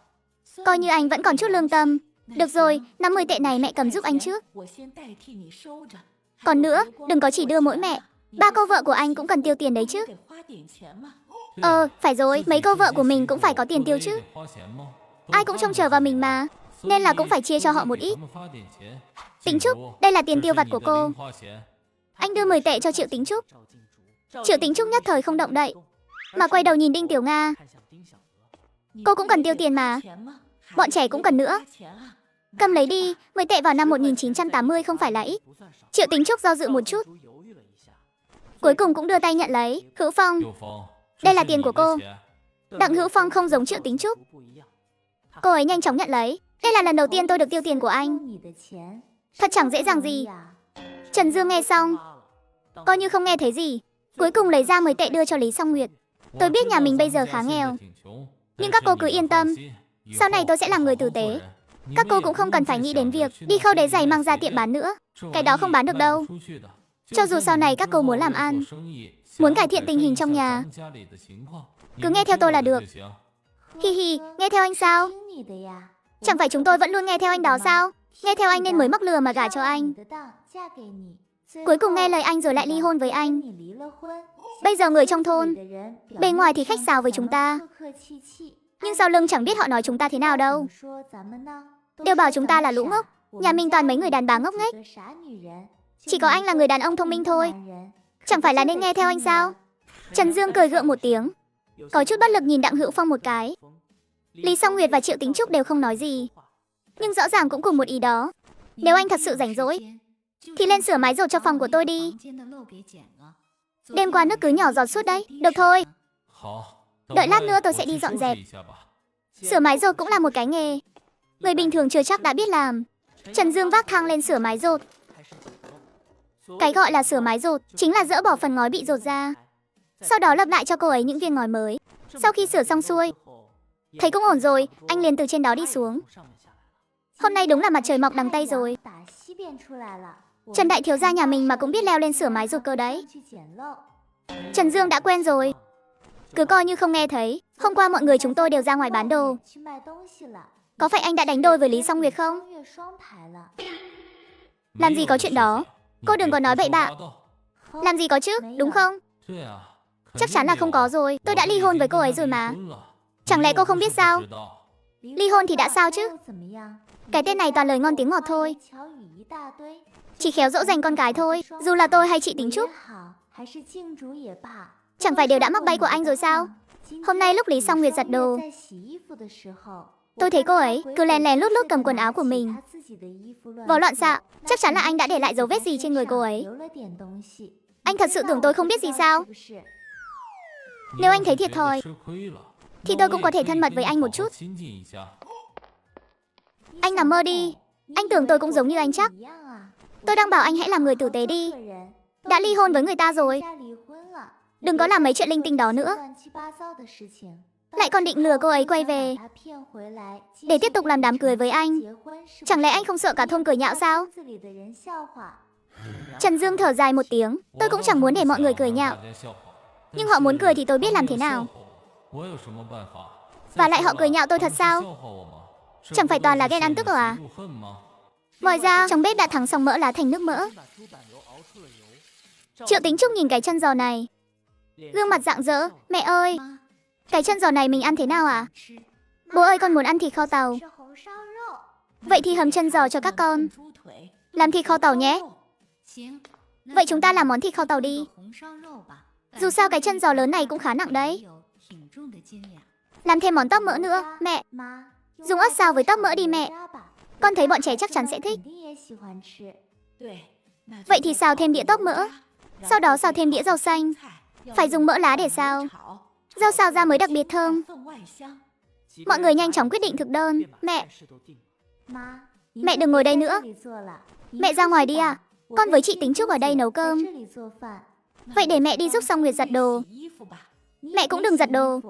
Coi như anh vẫn còn chút lương tâm. Được rồi, 50 tệ này mẹ cầm giúp anh trước. Còn nữa, đừng có chỉ đưa mỗi mẹ. 3 cô vợ của anh cũng cần tiêu tiền đấy chứ. Phải rồi, mấy cô vợ của mình cũng phải có tiền tiêu chứ. Ai cũng trông chờ vào mình mà. nên là cũng phải chia cho họ một ít. Tính Trúc, đây là tiền tiêu vặt của cô. Anh đưa 10 tệ cho Triệu Tính Trúc. Triệu Tính Trúc nhất thời không động đậy, mà quay đầu nhìn Đinh Tiểu Nga. Cô cũng cần tiêu tiền mà. Bọn trẻ cũng cần nữa. Cầm lấy đi, 10 tệ vào năm 1980 không phải là ít. Triệu Tính Trúc do dự một chút, cuối cùng cũng đưa tay nhận lấy. Hữu Phong, đây là tiền của cô. Đặng Hữu Phong không giống Triệu Tính Trúc. Cô ấy nhanh chóng nhận lấy. Đây là lần đầu tiên tôi được tiêu tiền của anh. Thật chẳng dễ dàng gì. Trần Dương nghe xong, coi như không nghe thấy gì. Cuối cùng lấy ra 10 tệ đưa cho Lý Song Nguyệt. Tôi biết nhà mình bây giờ khá nghèo, nhưng các cô cứ yên tâm, sau này tôi sẽ làm người tử tế. Các cô cũng không cần phải nghĩ đến việc đi khâu đế giày mang ra tiệm bán nữa. Cái đó không bán được đâu. Cho dù sau này các cô muốn làm ăn, muốn cải thiện tình hình trong nhà, cứ nghe theo tôi là được. Hi hi, nghe theo anh sao? Chẳng phải chúng tôi vẫn luôn nghe theo anh đó sao? Nghe theo anh nên mới mắc lừa mà gả cho anh. Cuối cùng nghe lời anh rồi lại ly hôn với anh. Bây giờ người trong thôn, bề ngoài thì khách sáo với chúng ta, nhưng sau lưng chẳng biết họ nói chúng ta thế nào đâu. Đều bảo chúng ta là lũ ngốc. Nhà mình toàn mấy người đàn bà ngốc nghếch. Chỉ có anh là người đàn ông thông minh thôi. Chẳng phải là nên nghe theo anh sao? Trần Dương cười gượng một tiếng, có chút bất lực nhìn Đặng Hữu Phong một cái. Lý Song Nguyệt và Triệu Tính Trúc đều không nói gì, nhưng rõ ràng cũng cùng một ý đó. Nếu anh thật sự rảnh rỗi thì lên sửa mái dột cho phòng của tôi đi. Đêm qua nước cứ nhỏ giọt suốt đấy. Được thôi, đợi lát nữa tôi sẽ đi dọn dẹp. Sửa mái dột cũng là một cái nghề, người bình thường chưa chắc đã biết làm. Trần Dương vác thang lên sửa mái dột. Cái gọi là sửa mái dột chính là dỡ bỏ phần ngói bị dột ra, sau đó lấp lại cho cô ấy những viên ngói mới. Sau khi sửa xong xuôi, thấy cũng ổn rồi, anh liền từ trên đó đi xuống. Hôm nay đúng là mặt trời mọc đằng Tây rồi. Trần đại thiếu gia nhà mình mà cũng biết leo lên sửa mái dột cơ đấy. Trần Dương đã quen rồi, cứ coi như không nghe thấy. Hôm qua mọi người chúng tôi đều ra ngoài bán đồ. Có phải anh đã đánh đôi với Lý Song Nguyệt không? Làm gì có chuyện đó. Cô đừng có nói bậy bạ. Làm gì có chứ, đúng không? Chắc chắn là không có rồi. Tôi đã ly hôn với cô ấy rồi mà. Chẳng lẽ cô không biết sao? Ly hôn thì đã sao chứ? Cái tên này toàn lời ngon tiếng ngọt thôi, chỉ khéo dỗ dành con cái thôi. Dù là tôi hay chị Tính Trúc, chẳng phải đều đã mắc bẫy của anh rồi sao? Hôm nay lúc Lý Song Nguyệt giặt đồ, tôi thấy cô ấy cứ lén lén lút lút cầm quần áo của mình, vò loạn xạ. Chắc chắn là anh đã để lại dấu vết gì trên người cô ấy. Anh thật sự tưởng tôi không biết gì sao? Nếu anh thấy thiệt thòi thì tôi cũng có thể thân mật với anh một chút. Anh nằm mơ đi. Anh tưởng tôi cũng giống như anh chắc. Tôi đang bảo anh hãy làm người tử tế đi. Đã ly hôn với người ta rồi, đừng có làm mấy chuyện linh tinh đó nữa. Lại còn định lừa cô ấy quay về để tiếp tục làm đám cưới với anh. Chẳng lẽ anh không sợ cả thôn cười nhạo sao? Trần Dương thở dài một tiếng. Tôi cũng chẳng muốn để mọi người cười nhạo, nhưng họ muốn cười thì tôi biết làm thế nào. Và lại họ cười nhạo tôi thật sao? Chẳng phải toàn là ghen ăn tức à? Ngoài ra trong bếp đã thắng xong mỡ lá thành nước mỡ. Triệu Tính Trúc nhìn cái chân giò này, gương mặt rạng rỡ. Mẹ ơi, cái chân giò này mình ăn thế nào à? Bố ơi, con muốn ăn thịt kho tàu. Vậy thì hầm chân giò cho các con. Làm thịt kho tàu nhé. Vậy chúng ta làm món thịt kho tàu đi. Dù sao cái chân giò lớn này cũng khá nặng đấy. Làm thêm món tóp mỡ nữa. Mẹ, dùng ớt xào với tóp mỡ đi mẹ. Con thấy bọn trẻ chắc chắn sẽ thích. Vậy thì xào thêm đĩa tóp mỡ, sau đó xào thêm đĩa rau xanh. Phải dùng mỡ lá để xào. Rau xào ra mới đặc biệt thơm. Mọi người nhanh chóng quyết định thực đơn. Mẹ đừng ngồi đây nữa. Mẹ ra ngoài đi à? Con với chị Tính Trúc ở đây nấu cơm. Vậy để mẹ đi giúp Song Nguyệt giặt đồ. Mẹ cũng đừng giặt đồ,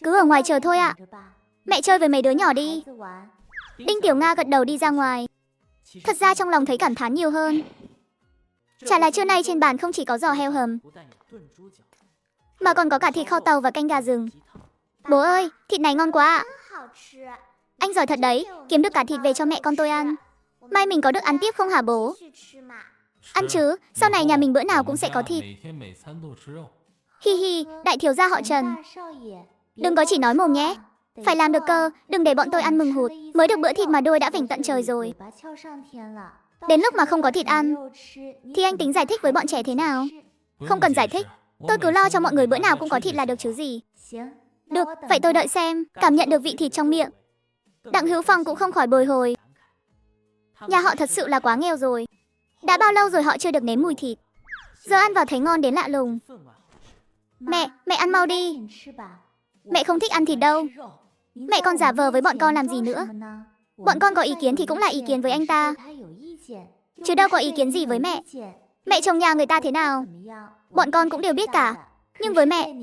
cứ ở ngoài chờ thôi ạ. Mẹ chơi với mấy đứa nhỏ đi. Đinh Tiểu Nga gật đầu đi ra ngoài. Thật ra trong lòng thấy cảm thán nhiều hơn. Chả là trưa nay trên bàn không chỉ có giò heo hầm, mà còn có cả thịt kho tàu và canh gà rừng. Bố ơi, thịt này ngon quá ạ. Anh giỏi thật đấy, kiếm được cả thịt về cho mẹ con tôi ăn. Mai mình có được ăn tiếp không hả bố? Ăn chứ, sau này nhà mình bữa nào cũng sẽ có thịt. Hi hi, đại thiếu gia họ Trần, đừng có chỉ nói mồm nhé. Phải làm được cơ, đừng để bọn tôi ăn mừng hụt. Mới được bữa thịt mà đuôi đã vểnh tận trời rồi. Đến lúc mà không có thịt ăn, thì anh tính giải thích với bọn trẻ thế nào? Không cần giải thích, tôi cứ lo cho mọi người bữa nào cũng có thịt là được chứ gì. Được, vậy tôi đợi xem, cảm nhận được vị thịt trong miệng. Đặng Hữu Phong cũng không khỏi bồi hồi. Nhà họ thật sự là quá nghèo rồi. Đã bao lâu rồi họ chưa được nếm mùi thịt. Giờ ăn vào thấy ngon đến lạ lùng. Mẹ ăn mau đi. Mẹ không thích ăn thịt đâu. Mẹ còn giả vờ với bọn con làm gì nữa? Bọn con có ý kiến thì cũng là ý kiến với anh ta, chứ đâu có ý kiến gì với mẹ. Mẹ chồng nhà người ta thế nào, bọn con cũng đều biết cả. Nhưng với mẹ,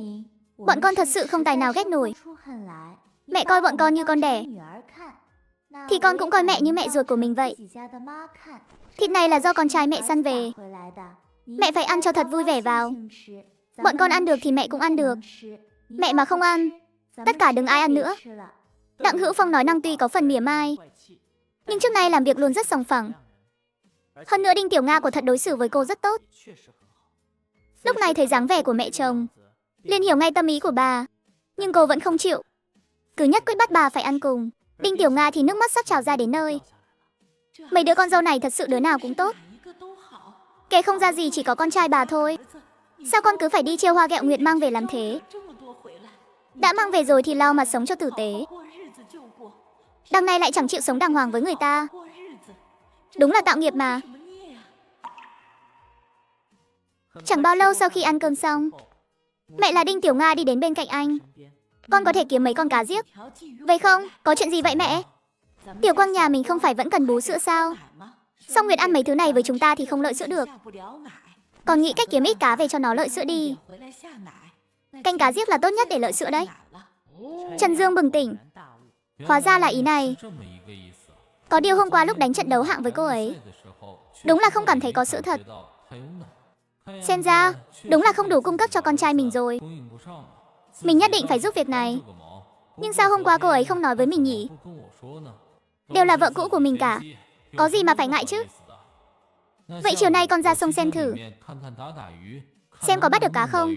bọn con thật sự không tài nào ghét nổi. Mẹ coi bọn con như con đẻ, thì con cũng coi mẹ như mẹ ruột của mình vậy. Thịt này là do con trai mẹ săn về. Mẹ phải ăn cho thật vui vẻ vào. Bọn con ăn được thì mẹ cũng ăn được. Mẹ mà không ăn, tất cả đừng ai ăn nữa. Đặng Hữu Phong nói năng tuy có phần mỉa mai, nhưng trước nay làm việc luôn rất sòng phẳng. Hơn nữa Đinh Tiểu Nga của thật đối xử với cô rất tốt. Lúc này thấy dáng vẻ của mẹ chồng, liền hiểu ngay tâm ý của bà. Nhưng cô vẫn không chịu, cứ nhất quyết bắt bà phải ăn cùng. Đinh Tiểu Nga thì nước mắt sắp trào ra đến nơi. Mấy đứa con dâu này thật sự đứa nào cũng tốt. Kể không ra gì chỉ có con trai bà thôi. Sao con cứ phải đi trêu hoa ghẹo nguyệt mang về làm thế? Đã mang về rồi thì lo mà sống cho tử tế. Đằng này lại chẳng chịu sống đàng hoàng với người ta. Đúng là tạo nghiệp mà. Chẳng bao lâu sau khi ăn cơm xong, mẹ là Đinh Tiểu Nga đi đến bên cạnh anh. Con có thể kiếm mấy con cá giếc. Vậy không? Có chuyện gì vậy mẹ? Tiểu Quang nhà mình không phải vẫn cần bú sữa sao? Sao Nguyệt ăn mấy thứ này với chúng ta thì không lợi sữa được? Con nghĩ cách kiếm ít cá về cho nó lợi sữa đi. Canh cá giếc là tốt nhất để lợi sữa đấy. Trần Dương bừng tỉnh. Hóa ra là ý này. Có điều hôm qua lúc đánh trận đấu hạng với cô ấy, đúng là không cảm thấy có sữa thật. Xem ra, đúng là không đủ cung cấp cho con trai mình rồi. Mình nhất định phải giúp việc này. Nhưng sao hôm qua cô ấy không nói với mình nhỉ? Đều là vợ cũ của mình cả, có gì mà phải ngại chứ. Vậy chiều nay con ra sông xem thử, xem có bắt được cá không.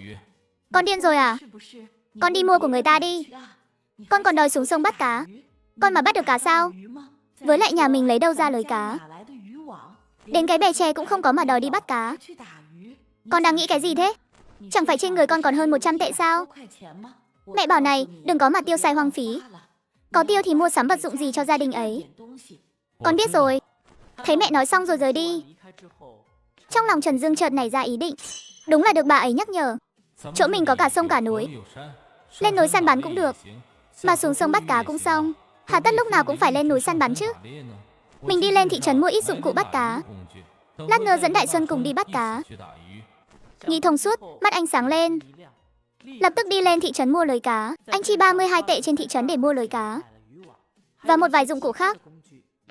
Con điên rồi à? Con đi mua của người ta đi. Con còn đòi xuống sông bắt cá. Con mà bắt được cá sao? Với lại nhà mình lấy đâu ra lời cá? Đến cái bè tre cũng không có mà đòi đi bắt cá. Con đang nghĩ cái gì thế? Chẳng phải trên người con còn hơn 100 tệ sao? Mẹ bảo này, đừng có mà tiêu xài hoang phí. Có tiêu thì mua sắm vật dụng gì cho gia đình ấy. Con biết rồi. Thấy mẹ nói xong rồi rời đi. Trong lòng Trần Dương chợt nảy ra ý định. Đúng là được bà ấy nhắc nhở. Chỗ mình có cả sông cả núi, lên núi săn bắn cũng được, mà xuống sông bắt cá cũng xong. Hà tất lúc nào cũng phải lên núi săn bắn chứ. Mình đi lên thị trấn mua ít dụng cụ bắt cá. Lát nữa dẫn Đại Xuân cùng đi bắt cá. Nghĩ thông suốt, mắt anh sáng lên. Lập tức đi lên thị trấn mua lưới cá. Anh chi 32 tệ trên thị trấn để mua lưới cá và một vài dụng cụ khác.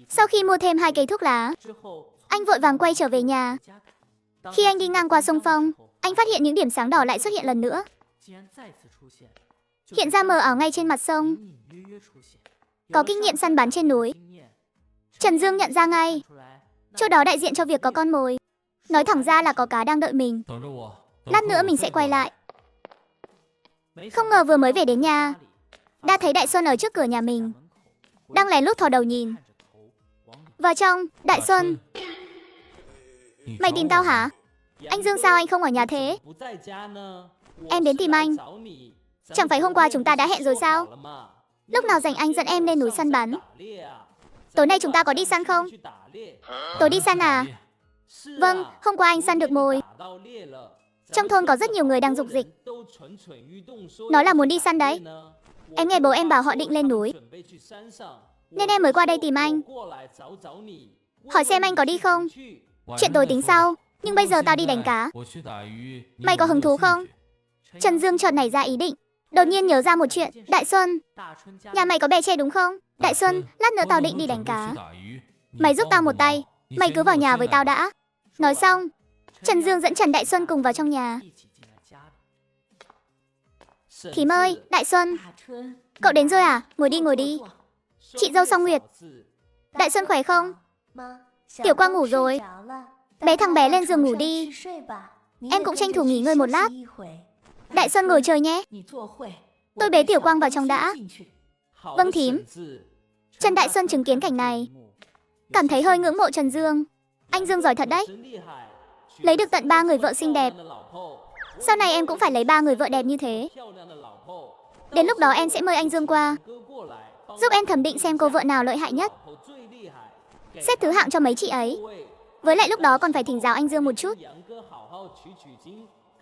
Sau khi mua thêm 2 cây thuốc lá, anh vội vàng quay trở về nhà. Khi anh đi ngang qua sông Phong, anh phát hiện những điểm sáng đỏ lại xuất hiện lần nữa, hiện ra mờ ảo ngay trên mặt sông. Có kinh nghiệm săn bắn trên núi, Trần Dương nhận ra ngay. Chỗ đó đại diện cho việc có con mồi. Nói thẳng ra là có cá đang đợi mình. Lát nữa mình sẽ quay lại. Không ngờ vừa mới về đến nhà, đã thấy Đại Xuân ở trước cửa nhà mình, đang lén lút thò đầu nhìn. Vào trong, Đại Xuân. Mày tìm tao hả? Anh Dương sao anh không ở nhà thế? Em đến tìm anh. Chẳng phải hôm qua chúng ta đã hẹn rồi sao? Lúc nào rảnh anh dẫn em lên núi săn bắn. Tối nay chúng ta có đi săn không? Tối đi săn à? Vâng, hôm qua anh săn được mồi. Trong thôn có rất nhiều người đang rục dịch, nói là muốn đi săn đấy. Em nghe bố em bảo họ định lên núi, nên em mới qua đây tìm anh, hỏi xem anh có đi không. Chuyện tối tính sau, nhưng bây giờ tao đi đánh cá. Mày có hứng thú không? Trần Dương chợt nảy ra ý định, đột nhiên nhớ ra một chuyện. Đại Xuân, nhà mày có bè tre đúng không? Đại Xuân, lát nữa tao định đi đánh cá, mày giúp tao một tay. Mày cứ vào nhà với tao đã. Nói xong, Trần Dương dẫn Trần Đại Xuân cùng vào trong nhà. Thím ơi, Đại Xuân, cậu đến rồi à? Ngồi đi, ngồi đi. Chị dâu Song Nguyệt. Đại Xuân khỏe không? Tiểu Quang ngủ rồi. Bé thằng bé lên giường ngủ đi. Em cũng tranh thủ nghỉ ngơi một lát. Đại Xuân ngồi chờ nhé. Tôi bế Tiểu Quang vào trong đã. Vâng thím. Trần Đại Xuân chứng kiến cảnh này, cảm thấy hơi ngưỡng mộ Trần Dương. Anh Dương giỏi thật đấy. Lấy được tận 3 người vợ xinh đẹp. Sau này em cũng phải lấy 3 người vợ đẹp như thế. Đến lúc đó em sẽ mời anh Dương qua, giúp em thẩm định xem cô vợ nào lợi hại nhất, xếp thứ hạng cho mấy chị ấy. Với lại lúc đó còn phải thỉnh giáo anh Dương một chút,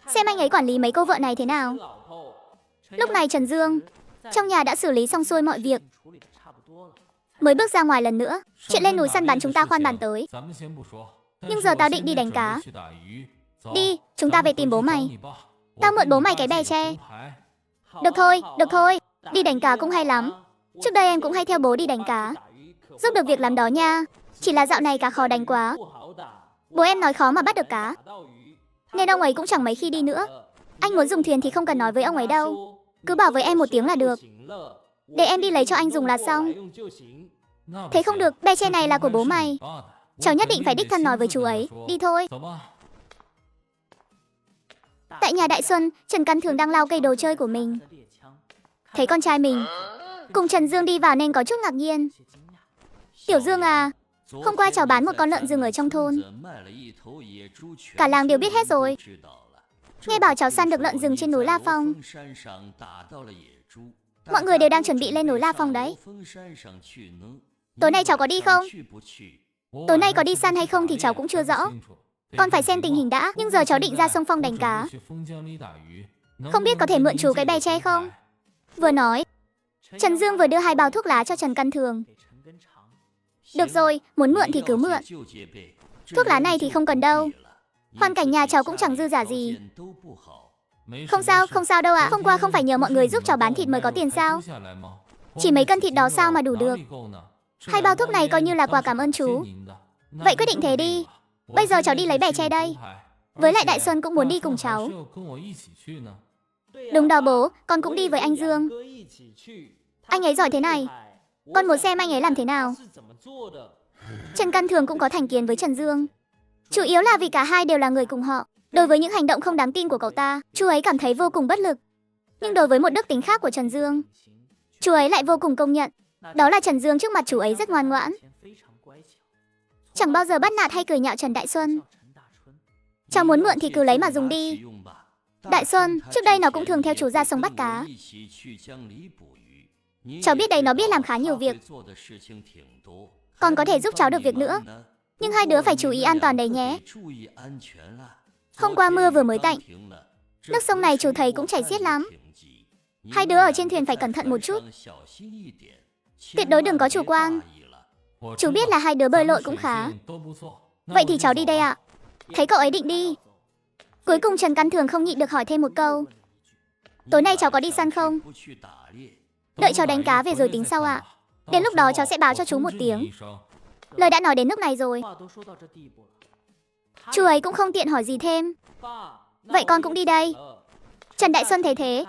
xem anh ấy quản lý mấy cô vợ này thế nào. Lúc này Trần Dương trong nhà đã xử lý xong xuôi mọi việc, mới bước ra ngoài lần nữa. Chuyện lên núi săn bắn chúng ta khoan bàn tới. Nhưng giờ tao định đi đánh cá. Đi, chúng ta về tìm bố mày. Tao mượn bố mày cái bè tre. Được thôi, đi đánh cá cũng hay lắm. Trước đây em cũng hay theo bố đi đánh cá, giúp được việc làm đó nha. Chỉ là dạo này cá khó đánh quá. Bố em nói khó mà bắt được cá, nên ông ấy cũng chẳng mấy khi đi nữa. Anh muốn dùng thuyền thì không cần nói với ông ấy đâu, cứ bảo với em một tiếng là được, để em đi lấy cho anh dùng là xong. Thế không được, bè tre này là của bố mày. Cháu nhất định phải đích thân nói với chú ấy. Đi thôi. Tại nhà Đại Xuân, Trần Căn Thường đang lau cây đồ chơi của mình. Thấy con trai mình cùng Trần Dương đi vào nên có chút ngạc nhiên. Tiểu Dương à, hôm qua cháu bán một con lợn rừng ở trong thôn. Cả làng đều biết hết rồi. Nghe bảo cháu săn được lợn rừng trên núi La Phong. Mọi người đều đang chuẩn bị lên núi La Phong đấy. Tối nay cháu có đi không? Tối nay có đi săn hay không thì cháu cũng chưa rõ. Con phải xem tình hình đã. Nhưng giờ cháu định ra sông Phong đánh cá. Không biết có thể mượn chú cái bè tre không? Vừa nói, Trần Dương vừa đưa 2 bao thuốc lá cho Trần Căn Thường. Được rồi, muốn mượn thì cứ mượn. Thuốc lá này thì không cần đâu. Hoàn cảnh nhà cháu cũng chẳng dư giả gì. Không sao đâu ạ. Hôm qua không phải nhờ mọi người giúp cháu bán thịt mới có tiền sao? Chỉ mấy cân thịt đó sao mà đủ được. 2 bao thuốc này coi như là quà cảm ơn chú. Vậy quyết định thế đi. Bây giờ cháu đi lấy bè tre đây. Với lại Đại Xuân cũng muốn đi cùng cháu. Đúng đó bố, con cũng đi với anh Dương. Anh ấy giỏi thế này, con muốn xem anh ấy làm thế nào. Trần Căn Thường cũng có thành kiến với Trần Dương, chủ yếu là vì cả hai đều là người cùng họ. Đối với những hành động không đáng tin của cậu ta, chú ấy cảm thấy vô cùng bất lực. Nhưng đối với một đức tính khác của Trần Dương, chú ấy lại vô cùng công nhận. Đó là Trần Dương trước mặt chú ấy rất ngoan ngoãn, chẳng bao giờ bắt nạt hay cười nhạo Trần Đại Xuân. Cháu muốn mượn thì cứ lấy mà dùng đi. Đại Xuân, trước đây nó cũng thường theo chú ra sông bắt cá. Cháu biết đấy, nó biết làm khá nhiều việc, còn có thể giúp cháu được việc nữa. Nhưng hai đứa phải chú ý an toàn đấy nhé. Hôm qua mưa vừa mới tạnh, nước sông này chú thấy cũng chảy xiết lắm. Hai đứa ở trên thuyền phải cẩn thận một chút, tuyệt đối đừng có chủ quan. Chú biết là hai đứa bơi lội cũng khá. Vậy thì cháu đi đây ạ. Thấy cậu ấy định đi, cuối cùng Trần Căn Thường không nhịn được hỏi thêm một câu. Tối nay cháu có đi săn không? Đợi cháu đánh cá về rồi tính sau ạ. Đến lúc đó cháu sẽ báo cho chú một tiếng. Lời đã nói đến nước này rồi, chú ấy cũng không tiện hỏi gì thêm. Vậy con cũng đi đây. Trần Đại Xuân thấy thế,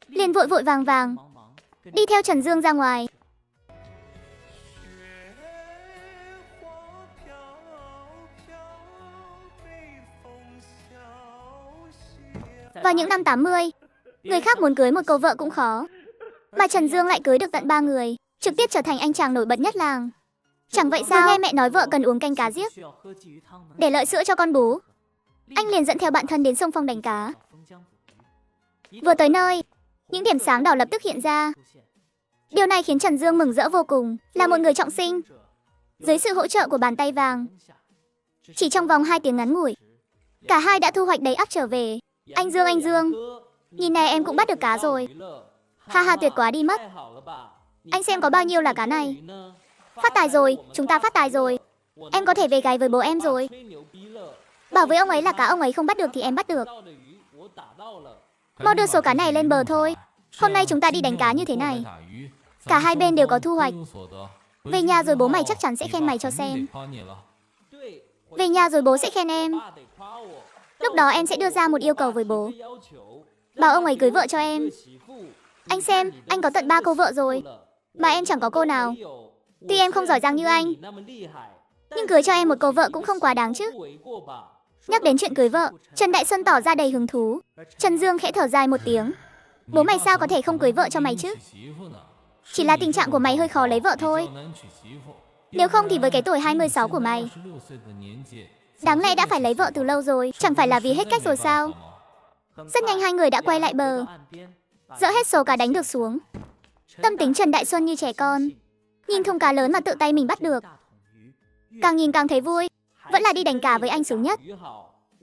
liền vội vội vàng vàng đi theo Trần Dương ra ngoài. Vào những năm 80, người khác muốn cưới một cô vợ cũng khó, mà Trần Dương lại cưới được tận 3 người, trực tiếp trở thành anh chàng nổi bật nhất làng. Chẳng vậy sao? Vừa nghe mẹ nói vợ cần uống canh cá giếc để lợi sữa cho con bú, anh liền dẫn theo bạn thân đến sông Phong đánh cá. Vừa tới nơi, những điểm sáng đỏ lập tức hiện ra. Điều này khiến Trần Dương mừng rỡ vô cùng. Là một người trọng sinh, dưới sự hỗ trợ của bàn tay vàng, chỉ trong vòng 2 tiếng ngắn ngủi, cả hai đã thu hoạch đầy ắp trở về. Anh Dương, nhìn này, em cũng bắt được cá rồi. Ha ha, tuyệt quá đi mất. Anh xem có bao nhiêu là cá này. Phát tài rồi, chúng ta phát tài rồi. Em có thể về gáy với bố em rồi. Bảo với ông ấy là cá ông ấy không bắt được thì em bắt được. Mau đưa số cá này lên bờ thôi. Hôm nay chúng ta đi đánh cá như thế này, cả hai bên đều có thu hoạch. Về nhà rồi bố mày chắc chắn sẽ khen mày cho xem. Về nhà rồi bố sẽ khen em. Lúc đó em sẽ đưa ra một yêu cầu với bố, bảo ông ấy cưới vợ cho em. Anh xem, anh có tận 3 cô vợ rồi, mà em chẳng có cô nào. Tuy em không giỏi giang như anh, nhưng cưới cho em một cô vợ cũng không quá đáng chứ. Nhắc đến chuyện cưới vợ, Trần Đại Xuân tỏ ra đầy hứng thú. Trần Dương khẽ thở dài một tiếng. Bố mày sao có thể không cưới vợ cho mày chứ? Chỉ là tình trạng của mày hơi khó lấy vợ thôi. Nếu không thì với cái tuổi 26 của mày, đáng lẽ đã phải lấy vợ từ lâu rồi, chẳng phải là vì hết cách rồi sao? Rất nhanh hai người đã quay lại bờ, dỡ hết số cá đánh được xuống. Tâm tính Trần Đại Xuân như trẻ con, nhìn thùng cá lớn mà tự tay mình bắt được. Càng nhìn càng thấy vui, vẫn là đi đánh cá với anh sướng nhất.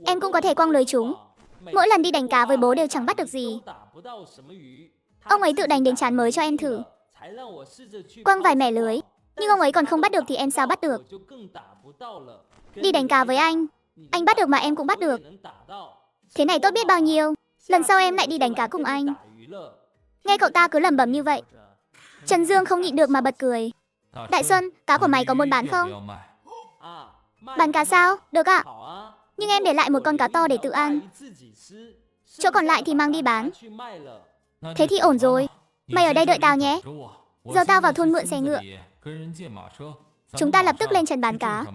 Em cũng có thể quăng lưới trúng. Mỗi lần đi đánh cá với bố đều chẳng bắt được gì. Ông ấy tự đánh đến chán mới cho em thử. Quăng vài mẻ lưới, nhưng ông ấy còn không bắt được thì em sao bắt được. Đi đánh cá với anh bắt được mà em cũng bắt được. Thế này tốt biết bao nhiêu. Lần sau em lại đi đánh cá cùng anh. Nghe cậu ta cứ lẩm bẩm như vậy, Trần Dương không nhịn được mà bật cười. Đại Xuân, cá của mày có muốn bán không? Bán cá sao? Được ạ. Nhưng em để lại một con cá to để tự ăn. Chỗ còn lại thì mang đi bán. Thế thì ổn rồi. Mày ở đây đợi tao nhé. Giờ tao vào thôn mượn xe ngựa. Chúng ta lập tức lên trấn bán cá.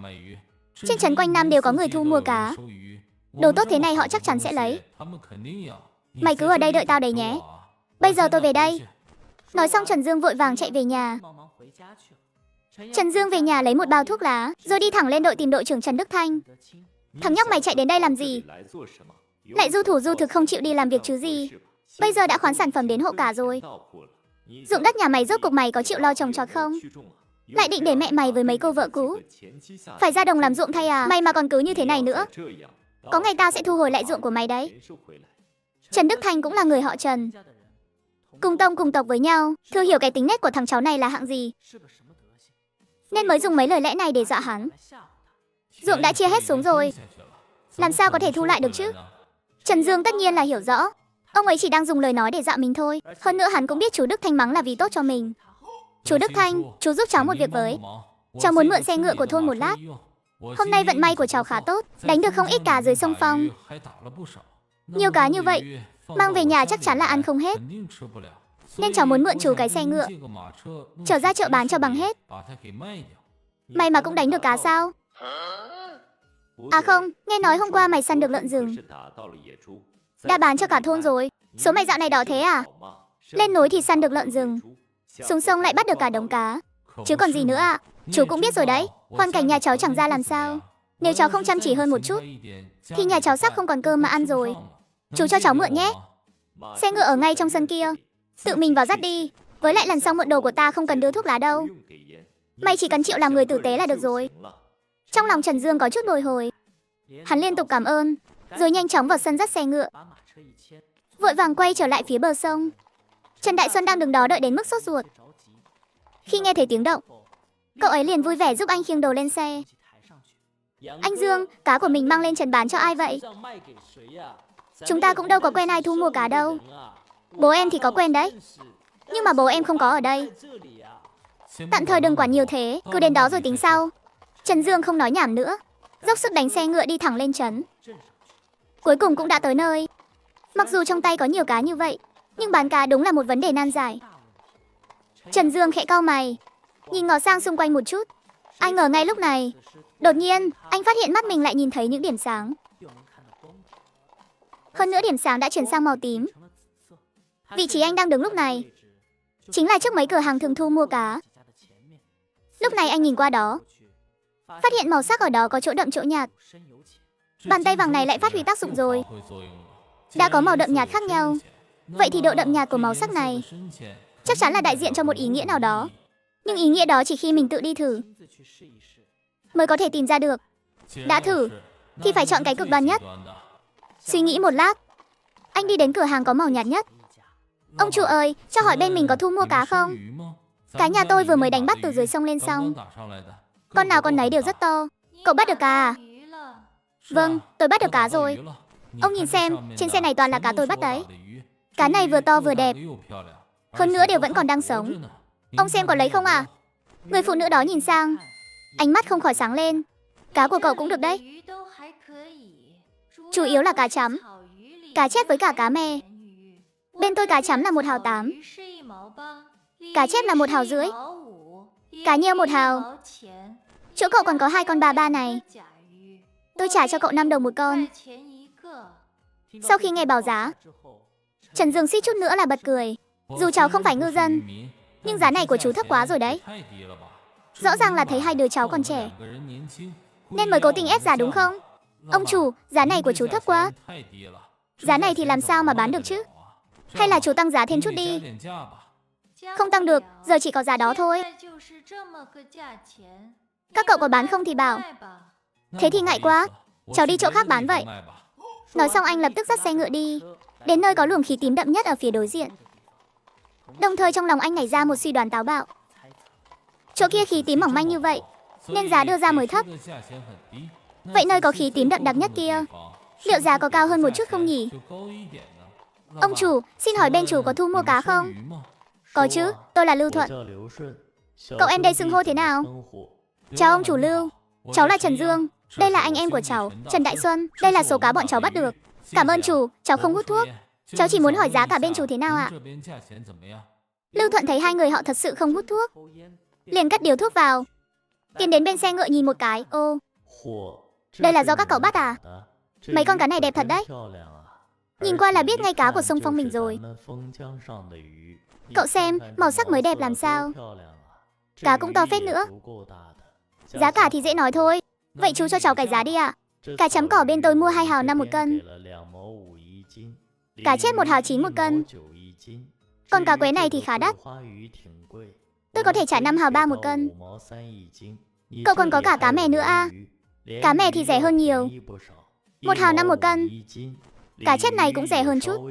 Trên trấn quanh năm đều có người thu mua cá. Đồ tốt thế này họ chắc chắn sẽ lấy. Mày cứ ở đây đợi tao đấy nhé. Bây giờ tôi về đây. Nói xong Trần Dương vội vàng chạy về nhà. Trần Dương về nhà lấy một bao thuốc lá, rồi đi thẳng lên đội tìm đội trưởng Trần Đức Thanh. Thằng nhóc mày chạy đến đây làm gì? Lại du thủ du thực không chịu đi làm việc chứ gì. Bây giờ đã khoán sản phẩm đến hộ cả rồi. Dụng đất nhà mày rốt cuộc mày có chịu lo trồng trọt không? Lại định để mẹ mày với mấy cô vợ cũ phải ra đồng làm ruộng thay à? Mày mà còn cứ như thế này nữa, có ngày tao sẽ thu hồi lại ruộng của mày đấy. Trần Đức Thanh cũng là người họ Trần, cùng tông cùng tộc với nhau, Thư hiểu cái tính nết của thằng cháu này là hạng gì, nên mới dùng mấy lời lẽ này để dọa hắn. Ruộng đã chia hết xuống rồi, làm sao có thể thu lại được chứ? Trần Dương tất nhiên là hiểu rõ, ông ấy chỉ đang dùng lời nói để dọa mình thôi. Hơn nữa hắn cũng biết chú Đức Thanh mắng là vì tốt cho mình. Chú Đức Thanh, chú giúp cháu một việc với. Cháu muốn mượn xe ngựa của thôn một lát. Hôm nay vận may của cháu khá tốt, đánh được không ít cá dưới sông Phong. Nhiều cá như vậy, mang về nhà chắc chắn là ăn không hết. Nên cháu muốn mượn chú cái xe ngựa, chở ra chợ bán cho bằng hết. Mày mà cũng đánh được cá sao? À không, nghe nói hôm qua mày săn được lợn rừng, đã bán cho cả thôn rồi. Số mày dạo này đỏ thế à? Lên núi thì săn được lợn rừng, xuống sông lại bắt được cả đống cá, chứ còn gì nữa ạ. Chú cũng biết rồi đấy, hoàn cảnh nhà cháu chẳng ra làm sao. Nếu cháu không chăm chỉ hơn một chút thì nhà cháu sắp không còn cơm mà ăn rồi. Chú cho cháu mượn nhé. Xe ngựa ở ngay trong sân kia, tự mình vào dắt đi. Với lại lần sau mượn đồ của ta không cần đưa thuốc lá đâu. Mày chỉ cần chịu làm người tử tế là được rồi. Trong lòng Trần Dương có chút bồi hồi, hắn liên tục cảm ơn, rồi nhanh chóng vào sân dắt xe ngựa, vội vàng quay trở lại phía bờ sông. Trần Đại Xuân đang đứng đó đợi đến mức sốt ruột. Khi nghe thấy tiếng động, cậu ấy liền vui vẻ giúp anh khiêng đồ lên xe. Anh Dương, cá của mình mang lên trấn bán cho ai vậy? Chúng ta cũng đâu có quen ai thu mua cá đâu. Bố em thì có quen đấy, nhưng mà bố em không có ở đây. Tạm thời đừng quản nhiều thế, cứ đến đó rồi tính sau. Trần Dương không nói nhảm nữa, dốc sức đánh xe ngựa đi thẳng lên trấn. Cuối cùng cũng đã tới nơi. Mặc dù trong tay có nhiều cá như vậy, nhưng bán cá đúng là một vấn đề nan giải. Trần Dương khẽ cau mày, nhìn ngó sang xung quanh một chút. Ai ngờ ngay lúc này, đột nhiên, anh phát hiện mắt mình lại nhìn thấy những điểm sáng. Hơn nữa điểm sáng đã chuyển sang màu tím. Vị trí anh đang đứng lúc này chính là trước mấy cửa hàng thường thu mua cá. Lúc này anh nhìn qua đó, phát hiện màu sắc ở đó có chỗ đậm chỗ nhạt. Bàn tay vàng này lại phát huy tác dụng rồi. Đã có màu đậm nhạt khác nhau, vậy thì độ đậm nhạt của màu sắc này chắc chắn là đại diện cho một ý nghĩa nào đó. Nhưng ý nghĩa đó chỉ khi mình tự đi thử mới có thể tìm ra được. Đã thử thì phải chọn cái cực đoan nhất. Suy nghĩ một lát, anh đi đến cửa hàng có màu nhạt nhất. Ông chủ ơi, cho hỏi bên mình có thu mua cá không? Cá nhà tôi vừa mới đánh bắt từ dưới sông lên xong, con nào con nấy đều rất to. Cậu bắt được cá à? Vâng, tôi bắt được cá rồi. Ông nhìn xem, trên xe này toàn là cá tôi bắt đấy. Cá này vừa to vừa đẹp, hơn nữa đều vẫn còn đang sống. Ông xem có lấy không à? Người phụ nữ đó nhìn sang, ánh mắt không khỏi sáng lên. Cá của cậu cũng được đấy. Chủ yếu là cá chấm, cá chép với cả cá me. Bên tôi cá chấm là 1,8 hào, cá chép là 1,5 hào, cá nheo 1 hào. Chỗ cậu còn có 2 con bà ba này, tôi trả cho cậu 5 đồng một con. Sau khi nghe báo giá, Trần Dương suýt chút nữa là bật cười. Dù cháu không phải ngư dân, Nhưng giá này của chú thấp quá rồi đấy. Rõ ràng là thấy hai đứa cháu còn trẻ, nên mới cố tình ép giá đúng không? Ông chủ, giá này của chú thấp quá. Giá này thì làm sao mà bán được chứ? Hay là chú tăng giá thêm chút đi? Không tăng được, giờ chỉ có giá đó thôi. Các cậu có bán không thì bảo. Thế thì ngại quá, cháu đi chỗ khác bán vậy. Nói xong anh lập tức dắt xe ngựa đi, đến nơi có luồng khí tím đậm nhất ở phía đối diện. Đồng thời trong lòng anh nảy ra một suy đoán táo bạo. Chỗ kia khí tím mỏng manh như vậy, nên giá đưa ra mới thấp. Vậy nơi có khí tím đậm đặc nhất kia, liệu giá có cao hơn một chút không nhỉ? Ông chủ, xin hỏi bên chủ có thu mua cá không? Có chứ, tôi là Lưu Thuận. Cậu em đây xưng hô thế nào? Chào ông chủ Lưu, cháu là Trần Dương. Đây là anh em của cháu, Trần Đại Xuân. Đây là số cá bọn cháu bắt được. Cảm ơn chủ, cháu không hút thuốc. Cháu chỉ muốn hỏi giá cả bên chủ thế nào ạ? Lưu Thuận thấy hai người họ thật sự không hút thuốc, liền cất điếu thuốc vào, tiến đến bên xe ngựa nhìn một cái. Ô, đây là do các cậu bắt à? Mấy con cá này đẹp thật đấy. Nhìn qua là biết ngay cá của sông Phong mình rồi. Cậu xem, màu sắc mới đẹp làm sao. Cá cũng to phết nữa. Giá cả thì dễ nói thôi. Vậy chú cho cháu cái giá đi ạ. Cá chấm cỏ bên tôi mua 2 hào 5 một cân. Cá chép 1 hào 9 một cân. Còn cá quế này thì khá đắt. Tôi có thể trả 5 hào 3 một cân. Cậu còn có cả cá mè nữa à? Cá mè thì rẻ hơn nhiều. 1 hào 5 một cân. Cá chép này cũng rẻ hơn chút.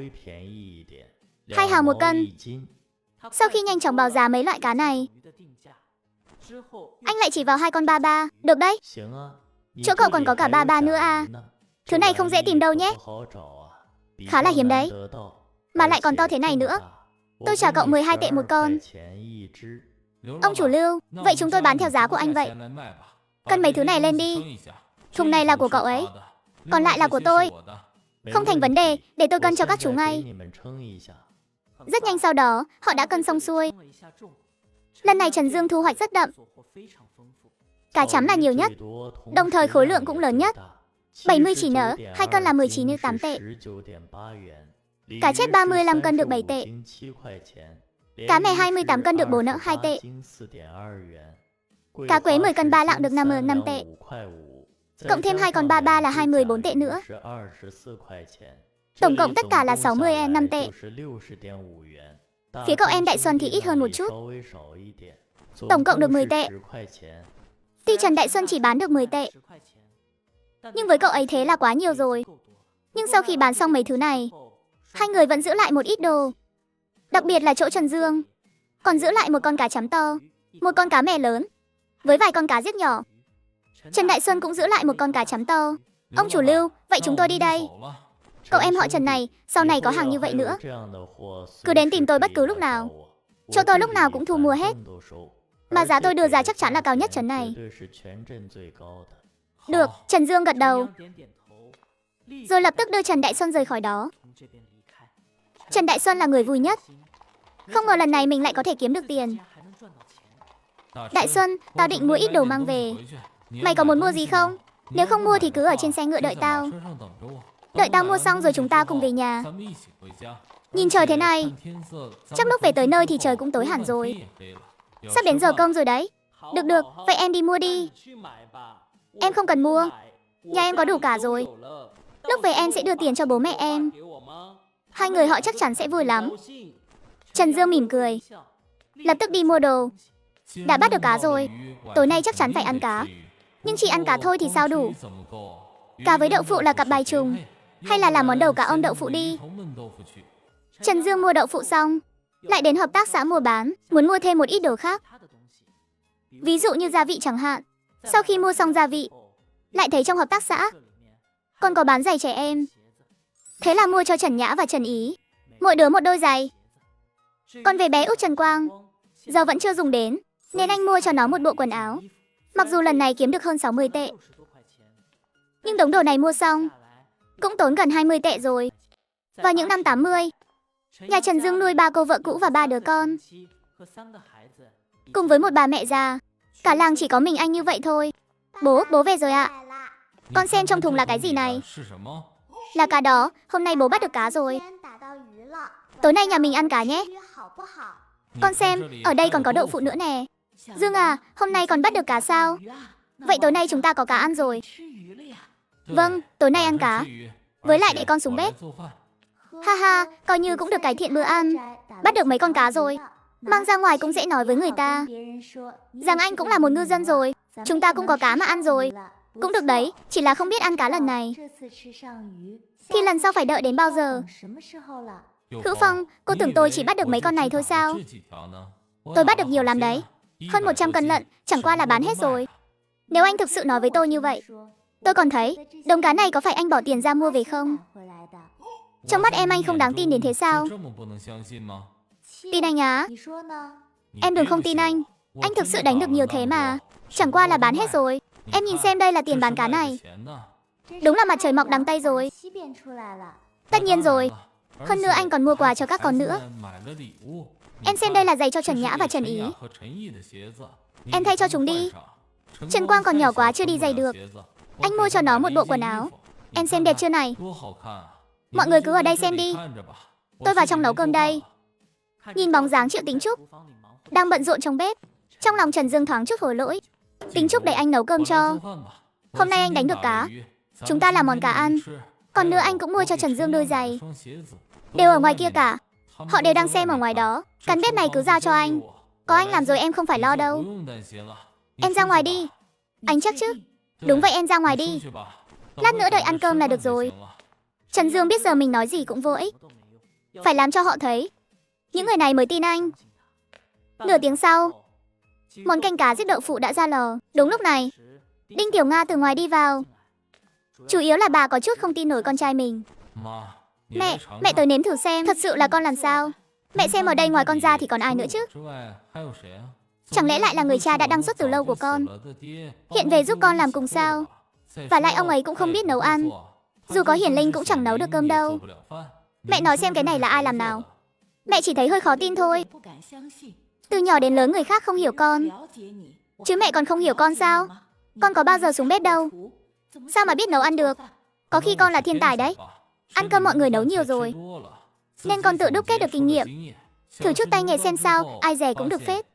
2 hào 1 cân. Sau khi nhanh chóng báo giá mấy loại cá này, anh lại chỉ vào 2 con ba ba. Được đấy. Chỗ cậu còn có cả ba ba nữa à? Thứ này không dễ tìm đâu nhé. Khá là hiếm đấy. Mà lại còn to thế này nữa. Tôi trả cậu 12 tệ một con. Ông chủ Lưu, vậy chúng tôi bán theo giá của anh vậy. Cân mấy thứ này lên đi. Thùng này là của cậu ấy, còn lại là của tôi. Không thành vấn đề, để tôi cân cho các chú ngay. Rất nhanh sau đó, họ đã cân xong xuôi. Lần này Trần Dương thu hoạch rất đậm. Cá chấm là nhiều nhất, đồng thời khối lượng cũng lớn nhất. 70 chỉ nở, 2 cân là 19,8 tệ. Cá chép 35 cân được 7 tệ. Cá mè 28 cân được 4 nỡ 2 tệ. Cá quế 10 cân 3 lạng được 5 tệ. Cộng thêm 2 con ba ba là 24 tệ nữa. Tổng cộng tất cả là 65 tệ. Phía cậu em Đại Xuân thì ít hơn một chút. Tổng cộng được 10 tệ. Tuy Trần Đại Xuân chỉ bán được 10 tệ, nhưng với cậu ấy thế là quá nhiều rồi. Nhưng sau khi bán xong mấy thứ này, hai người vẫn giữ lại một ít đồ. Đặc biệt là chỗ Trần Dương còn giữ lại một con cá chấm to, một con cá mè lớn, với vài con cá giết nhỏ. Trần Đại Xuân cũng giữ lại một con cá chấm to. Ông chủ Lưu, vậy chúng tôi đi đây. Cậu em họ Trần này, sau này có hàng như vậy nữa, cứ đến tìm tôi bất cứ lúc nào. Chỗ tôi lúc nào cũng thu mua hết. Mà giá tôi đưa ra chắc chắn là cao nhất trấn này. Được, Trần Dương gật đầu, rồi lập tức đưa Trần Đại Xuân rời khỏi đó. Trần Đại Xuân là người vui nhất. Không ngờ lần này mình lại có thể kiếm được tiền. Đại Xuân, tao định mua ít đồ mang về. Mày có muốn mua gì không? Nếu không mua thì cứ ở trên xe ngựa đợi tao. Đợi tao mua xong rồi chúng ta cùng về nhà. Nhìn trời thế này, chắc lúc về tới nơi thì trời cũng tối hẳn rồi. Sắp đến giờ công rồi đấy. Được, vậy em đi mua đi. Em không cần mua, nhà em có đủ cả rồi. Lúc về em sẽ đưa tiền cho bố mẹ em. Hai người họ chắc chắn sẽ vui lắm. Trần Dương mỉm cười, lập tức đi mua đồ. Đã bắt được cá rồi, tối nay chắc chắn phải ăn cá. Nhưng chỉ ăn cá thôi thì sao đủ? Cá với đậu phụ là cặp bài trùng, hay là làm món đầu cá om đậu phụ đi. Trần Dương mua đậu phụ xong, lại đến hợp tác xã mua bán, muốn mua thêm một ít đồ khác. Ví dụ như gia vị chẳng hạn. Sau khi mua xong gia vị, lại thấy trong hợp tác xã còn có bán giày trẻ em. Thế là mua cho Trần Nhã và Trần Ý mỗi đứa một đôi giày. Còn về bé út Trần Quang, giờ vẫn chưa dùng đến, nên anh mua cho nó một bộ quần áo. Mặc dù lần này kiếm được hơn 60 tệ, nhưng đống đồ này mua xong cũng tốn gần 20 tệ rồi. Vào những năm 80, nhà Trần Dương nuôi 3 cô vợ cũ và 3 đứa con, cùng với một bà mẹ già. Cả làng chỉ có mình anh như vậy thôi. Bố về rồi ạ. Con xem trong thùng là cái gì này? Là cá đó, hôm nay bố bắt được cá rồi. Tối nay nhà mình ăn cá nhé. Con xem, ở đây còn có đậu phụ nữa nè. Dương à, hôm nay còn bắt được cá sao? Vậy tối nay chúng ta có cá ăn rồi. Vâng, tối nay ăn cá. Với lại để con xuống bếp. Ha ha, coi như cũng được cải thiện bữa ăn. Bắt được mấy con cá rồi. Mang ra ngoài cũng dễ nói với người ta rằng anh cũng là một ngư dân rồi. Chúng ta cũng có cá mà ăn rồi. Cũng được đấy, chỉ là không biết ăn cá lần này thì lần sau phải đợi đến bao giờ? Hữu Phong, cô tưởng tôi chỉ bắt được mấy con này thôi sao? Tôi bắt được nhiều lắm đấy. Hơn 100 cân lận, chẳng qua là bán hết rồi. Nếu anh thực sự nói với tôi như vậy, tôi còn thấy đống cá này có phải anh bỏ tiền ra mua về không? Trong mắt em anh không đáng tin đến thế sao? Tin anh á? Em đừng không tin anh. Anh thực sự đánh được nhiều thế mà. Chẳng qua là bán hết rồi. Em nhìn xem, đây là tiền bán cá này. Đúng là mặt trời mọc đằng Tây rồi. Tất nhiên rồi. Hơn nữa anh còn mua quà cho các con nữa. Em xem, đây là giày cho Trần Nhã và Trần Ý. Em thay cho chúng đi. Trần Quang còn nhỏ quá chưa đi giày được. Anh mua cho nó một bộ quần áo. Em xem đẹp chưa này? Mọi người cứ ở đây xem đi. Tôi vào trong nấu cơm đây. Nhìn bóng dáng Triệu Tính Trúc đang bận rộn trong bếp, trong lòng Trần Dương thoáng chút hối lỗi. Tính Trúc để anh nấu cơm cho. Hôm nay anh đánh được cá, chúng ta làm món cá ăn. Còn nữa anh cũng mua cho Trần Dương đôi giày. Đều ở ngoài kia cả. Họ đều đang xem ở ngoài đó. Căn bếp này cứ giao cho anh. Có anh làm rồi em không phải lo đâu. Em ra ngoài đi. Anh chắc chứ? Đúng vậy, em ra ngoài đi. Lát nữa đợi ăn cơm là được rồi. Trần Dương biết giờ mình nói gì cũng vô ích. Phải làm cho họ thấy. Những người này mới tin anh. Nửa tiếng sau, món canh cá giết đậu phụ đã ra lò. Đúng lúc này, Đinh Tiểu Nga từ ngoài đi vào. Chủ yếu là bà có chút không tin nổi con trai mình. Mẹ tới nếm thử xem, thật sự là con làm sao. Mẹ xem, ở đây ngoài con ra thì còn ai nữa chứ? Chẳng lẽ lại là người cha đã đăng xuất từ lâu của con, hiện về giúp con làm cùng sao? Và lại ông ấy cũng không biết nấu ăn. Dù có hiển linh cũng chẳng nấu được cơm đâu. Mẹ nói xem, cái này là ai làm nào? Mẹ chỉ thấy hơi khó tin thôi. Từ nhỏ đến lớn người khác không hiểu con, chứ mẹ còn không hiểu con sao? Con có bao giờ xuống bếp đâu. Sao mà biết nấu ăn được? Có khi con là thiên tài đấy. Ăn cơm mọi người nấu nhiều rồi, nên con tự đúc kết được kinh nghiệm. Thử chút tay nghề xem sao, ai dè cũng được phết.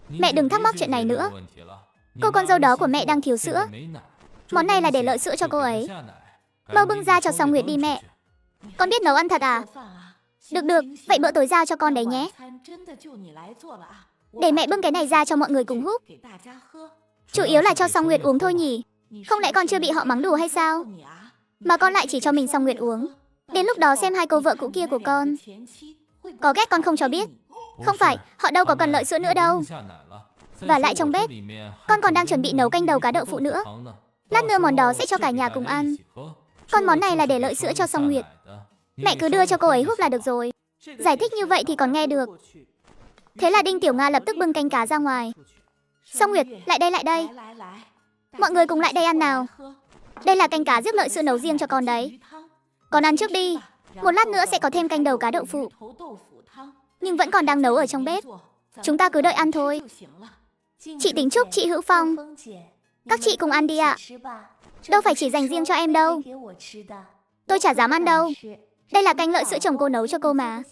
Mẹ đừng thắc mắc chuyện này nữa. Cô con dâu đó của mẹ đang thiếu sữa. Món này là để lợi sữa cho cô ấy. Mau bưng ra cho Song Nguyệt đi mẹ. Con biết nấu ăn thật à? Được, vậy bữa tối giao cho con đấy nhé. Để mẹ bưng cái này ra cho mọi người cùng húp. Chủ yếu là cho Song Nguyệt uống thôi nhỉ? Không lẽ con chưa bị họ mắng đùa hay sao? Mà con lại chỉ cho mình Song Nguyệt uống. Đến lúc đó xem hai cô vợ cũ kia của con có ghét con không cho biết. Không phải, họ đâu có cần lợi sữa nữa đâu. Và lại trong bếp, con còn đang chuẩn bị nấu canh đầu cá đậu phụ nữa. Lát nữa món đó sẽ cho cả nhà cùng ăn. Còn món này là để lợi sữa cho Song Nguyệt. Mẹ cứ đưa cho cô ấy húp là được rồi. Giải thích như vậy thì còn nghe được. Thế là Đinh Tiểu Nga lập tức bưng canh cá ra ngoài. Song Nguyệt, lại đây. Mọi người cùng lại đây ăn nào. Đây là canh cá giết lợi sữa nấu riêng cho con đấy. Con ăn trước đi. Một lát nữa sẽ có thêm canh đầu cá đậu phụ, nhưng vẫn còn đang nấu ở trong bếp. Chúng ta cứ đợi ăn thôi. Chị Tính Trúc, chị Hữu Phong, các chị cùng ăn đi ạ. Đâu phải chỉ dành riêng cho em đâu. Tôi chả dám ăn đâu. Đây là canh lợi sữa chồng cô nấu cho cô mà.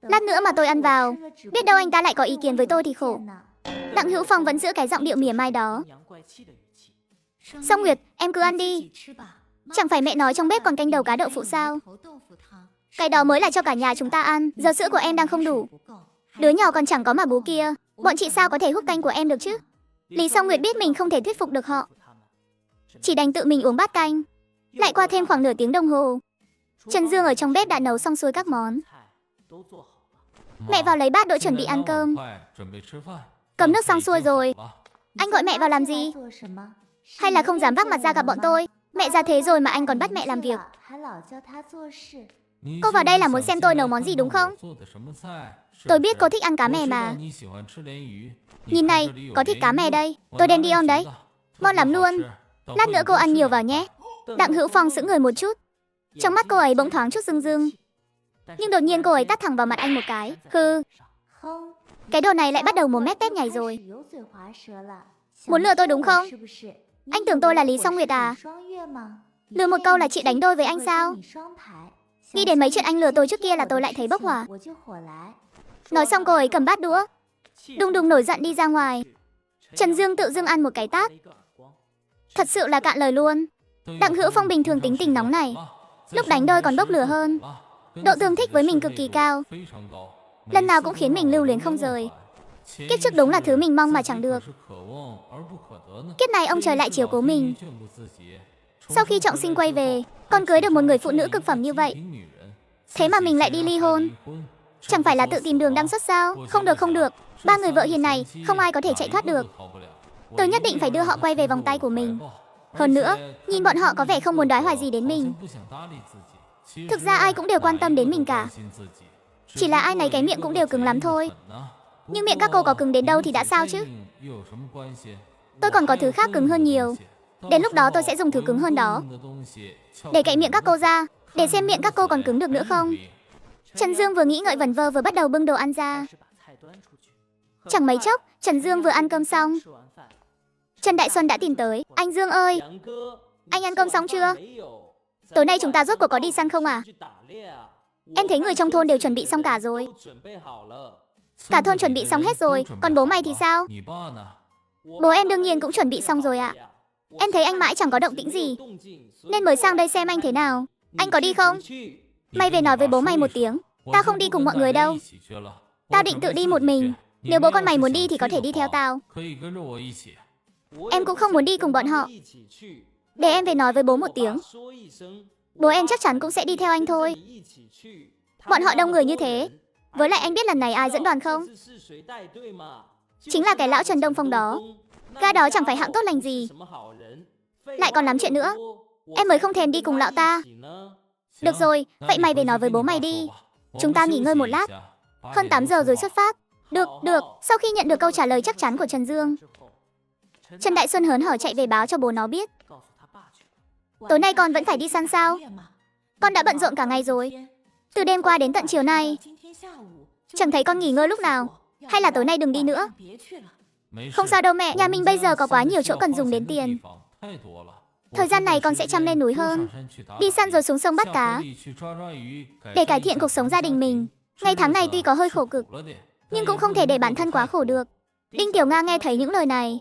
Lát nữa mà tôi ăn vào, biết đâu anh ta lại có ý kiến với tôi thì khổ. Đặng Hữu Phong vẫn giữ cái giọng điệu mỉa mai đó. Song Nguyệt, em cứ ăn đi. Chẳng phải mẹ nói trong bếp còn canh đầu cá đậu phụ sao? Cái đó mới là cho cả nhà chúng ta ăn. Giờ sữa của em đang không đủ. Đứa nhỏ còn chẳng có mà bú kia. Bọn chị sao có thể hút canh của em được chứ? Lý Song Nguyệt biết mình không thể thuyết phục được họ, chỉ đành tự mình uống bát canh. Lại qua thêm khoảng nửa tiếng đồng hồ, Trần Dương ở trong bếp đã nấu xong xuôi các món. Mẹ vào lấy bát đũa chuẩn bị ăn cơm. Cầm nước xong xuôi rồi. Anh gọi mẹ vào làm gì? Hay là không dám vác mặt ra gặp bọn tôi? Mẹ ra thế rồi mà anh còn bắt mẹ làm việc. Cô vào đây là muốn xem tôi nấu món gì đúng không? Tôi biết cô thích ăn cá mè mà. Nhìn này, có thịt cá mè đây. Tôi đem đi on đấy. Ngon lắm luôn. Lát nữa cô ăn nhiều vào nhé. Đặng Hữu Phong sững người một chút. Trong mắt cô ấy bỗng thoáng chút rưng rưng. Nhưng đột nhiên cô ấy tát thẳng vào mặt anh một cái. Hừ. Cái đồ này lại bắt đầu mồm mép tép nhảy rồi. Muốn lừa tôi đúng không? Anh tưởng tôi là Lý Song Nguyệt à? Lừa một câu là chị đánh đôi với anh sao? Nghĩ đến mấy chuyện anh lừa tôi trước kia là tôi lại thấy bốc hỏa. Nói xong cô ấy cầm bát đũa, đùng đùng nổi giận đi ra ngoài. Trần Dương tự dưng ăn một cái tát. Thật sự là cạn lời luôn. Đặng Hữu Phong bình thường tính tình nóng này, lúc đánh đôi còn bốc lửa hơn. Độ tương thích với mình cực kỳ cao, lần nào cũng khiến mình lưu luyến không rời. Kiếp trước đúng là thứ mình mong mà chẳng được. Kiếp này ông trời lại chiếu cố mình. Sau khi trọng sinh quay về, con cưới được một người phụ nữ cực phẩm như vậy. Thế mà mình lại đi ly hôn. Chẳng phải là tự tìm đường đăng xuất sao? Không được, không được. Ba người vợ hiền này, không ai có thể chạy thoát được. Tôi nhất định phải đưa họ quay về vòng tay của mình. Hơn nữa, nhìn bọn họ có vẻ không muốn đoái hoài gì đến mình. Thực ra ai cũng đều quan tâm đến mình cả. Chỉ là ai nấy cái miệng cũng đều cứng lắm thôi. Nhưng miệng các cô có cứng đến đâu thì đã sao chứ? Tôi còn có thứ khác cứng hơn nhiều. Đến lúc đó tôi sẽ dùng thứ cứng hơn đó để cạy miệng các cô ra, để xem miệng các cô còn cứng được nữa không. Trần Dương vừa nghĩ ngợi vẩn vơ vừa bắt đầu bưng đồ ăn ra. Chẳng mấy chốc, Trần Dương vừa ăn cơm xong, Trần Đại Xuân đã tìm tới. Anh Dương ơi, anh ăn cơm xong chưa? Tối nay chúng ta rốt cuộc có đi săn không à? Em thấy người trong thôn đều chuẩn bị xong cả rồi. Cả thôn chuẩn bị xong hết rồi, còn bố mày thì sao? Bố em đương nhiên cũng chuẩn bị xong rồi ạ. Em thấy anh mãi chẳng có động tĩnh gì, nên mới sang đây xem anh thế nào. Anh có đi không? Mày về nói với bố mày một tiếng. Tao không đi cùng mọi người đâu. Tao định tự đi một mình. Nếu bố con mày muốn đi thì có thể đi theo tao. Em cũng không muốn đi cùng bọn họ. Để em về nói với bố một tiếng. Bố em chắc chắn cũng sẽ đi theo anh thôi. Bọn họ đông người như thế. Với lại anh biết lần này ai dẫn đoàn không? Chính là cái lão Trần Đông Phong đó. Gã đó chẳng phải hạng tốt lành gì, lại còn lắm chuyện nữa. Em mới không thèm đi cùng lão ta. Được rồi, vậy mày về nói với bố mày đi. Chúng ta nghỉ ngơi một lát. Hơn 8 giờ rồi xuất phát. Được, được. Sau khi nhận được câu trả lời chắc chắn của Trần Dương, Trần Đại Xuân hớn hở chạy về báo cho bố nó biết. Tối nay con vẫn phải đi săn sao? Con đã bận rộn cả ngày rồi. Từ đêm qua đến tận chiều nay, chẳng thấy con nghỉ ngơi lúc nào. Hay là tối nay đừng đi nữa? Không sao đâu mẹ, nhà mình bây giờ có quá nhiều chỗ cần dùng đến tiền. Thời gian này con sẽ chăm lên núi hơn, đi săn rồi xuống sông bắt cá, để cải thiện cuộc sống gia đình mình. Ngày tháng này tuy có hơi khổ cực, nhưng cũng không thể để bản thân quá khổ được. Đinh Tiểu Nga nghe thấy những lời này,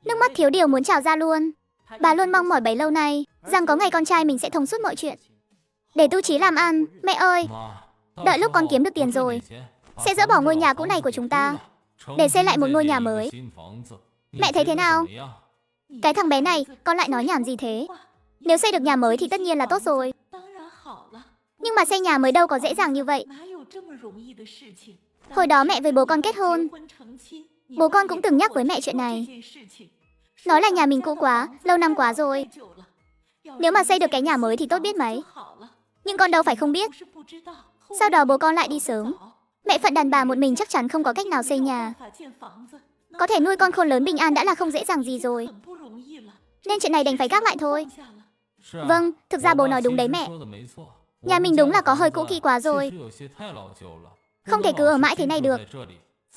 nước mắt thiếu điều muốn trào ra luôn. Bà luôn mong mỏi bấy lâu nay, rằng có ngày con trai mình sẽ thông suốt mọi chuyện, để tu chí làm ăn. Mẹ ơi, đợi lúc con kiếm được tiền rồi, sẽ dỡ bỏ ngôi nhà cũ này của chúng ta, để xây lại một ngôi nhà mới. Mẹ thấy thế nào? Cái thằng bé này, con lại nói nhảm gì thế? Nếu xây được nhà mới thì tất nhiên là tốt rồi. Nhưng mà xây nhà mới đâu có dễ dàng như vậy. Hồi đó mẹ với bố con kết hôn, bố con cũng từng nhắc với mẹ chuyện này. Nói là nhà mình cũ quá, lâu năm quá rồi. Nếu mà xây được cái nhà mới thì tốt biết mấy. Nhưng con đâu phải không biết. Sau đó bố con lại đi sớm. Mẹ phận đàn bà một mình chắc chắn không có cách nào xây nhà. Có thể nuôi con khôn lớn bình an đã là không dễ dàng gì rồi. Nên chuyện này đành phải gác lại thôi. Vâng, thực ra bố nói đúng đấy mẹ. Nhà mình đúng là có hơi cũ kỹ quá rồi. Không thể cứ ở mãi thế này được.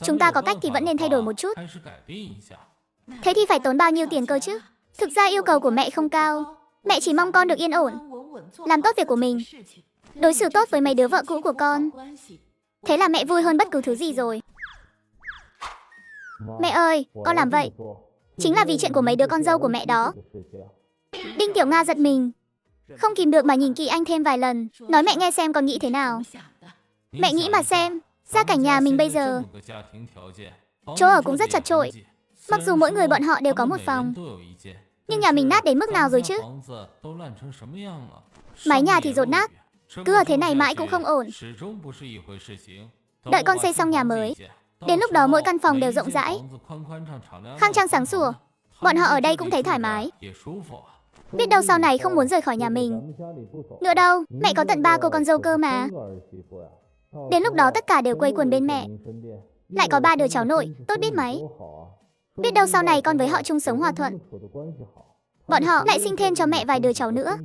Chúng ta có cách thì vẫn nên thay đổi một chút. Thế thì phải tốn bao nhiêu tiền cơ chứ? Thực ra yêu cầu của mẹ không cao. Mẹ chỉ mong con được yên ổn, làm tốt việc của mình, đối xử tốt với mấy đứa vợ cũ của con. Thế là mẹ vui hơn bất cứ thứ gì rồi. Mẹ ơi, con làm vậy chính là vì chuyện của mấy đứa con dâu của mẹ đó. Đinh Tiểu Nga giật mình, không kìm được mà nhìn kỹ anh thêm vài lần, nói mẹ nghe xem con nghĩ thế nào. Mẹ nghĩ mà xem, gia cảnh nhà mình bây giờ, chỗ ở cũng rất chật chội. Mặc dù mỗi người bọn họ đều có một phòng, nhưng nhà mình nát đến mức nào rồi chứ? Mái nhà thì dột nát, cứ ở thế này mãi cũng không ổn. Đợi con xây xong nhà mới, đến lúc đó mỗi căn phòng đều rộng rãi, khang trang sáng sủa, bọn họ ở đây cũng thấy thoải mái. Biết đâu sau này không muốn rời khỏi nhà mình nữa đâu. Mẹ có tận 3 cô con dâu cơ mà. Đến lúc đó tất cả đều quây quần bên mẹ, lại có 3 đứa cháu nội, tốt biết mấy. Biết đâu sau này con với họ chung sống hòa thuận, bọn họ lại sinh thêm cho mẹ vài đứa cháu nữa.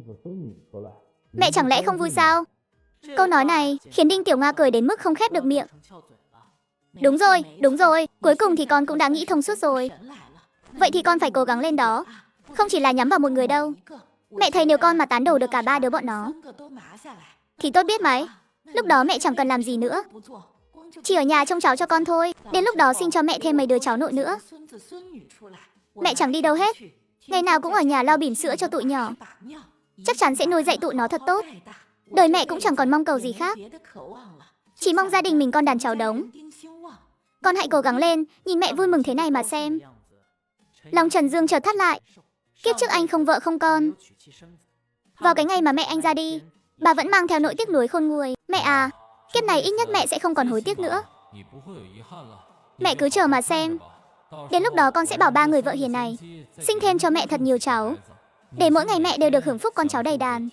Mẹ chẳng lẽ không vui sao? Câu nói này khiến Đinh Tiểu Nga cười đến mức không khép được miệng. Đúng rồi, cuối cùng thì con cũng đã nghĩ thông suốt rồi. Vậy thì con phải cố gắng lên đó, không chỉ là nhắm vào một người đâu. Mẹ thấy nếu con mà tán đổ được cả 3 đứa bọn nó thì tốt biết mấy. Lúc đó mẹ chẳng cần làm gì nữa, Chỉ ở nhà trông cháu cho con thôi. Đến lúc đó sinh cho mẹ thêm mấy đứa cháu nội nữa. Mẹ chẳng đi đâu hết. Ngày nào cũng ở nhà lau bỉm sữa cho tụi nhỏ. Chắc chắn sẽ nuôi dạy tụi nó thật tốt. Đời mẹ cũng chẳng còn mong cầu gì khác. Chỉ mong gia đình mình con đàn cháu đống. Con hãy cố gắng lên, nhìn mẹ vui mừng thế này mà xem. Lòng Trần Dương chợt thắt lại. Kiếp trước anh không vợ không con. Vào cái ngày mà mẹ anh ra đi, bà vẫn mang theo nỗi tiếc nuối khôn nguôi. Mẹ à, kiếp này ít nhất mẹ sẽ không còn hối tiếc nữa. Mẹ cứ chờ mà xem. Đến lúc đó con sẽ bảo ba người vợ hiền này sinh thêm cho mẹ thật nhiều cháu, để mỗi ngày mẹ đều được hưởng phúc con cháu đầy đàn.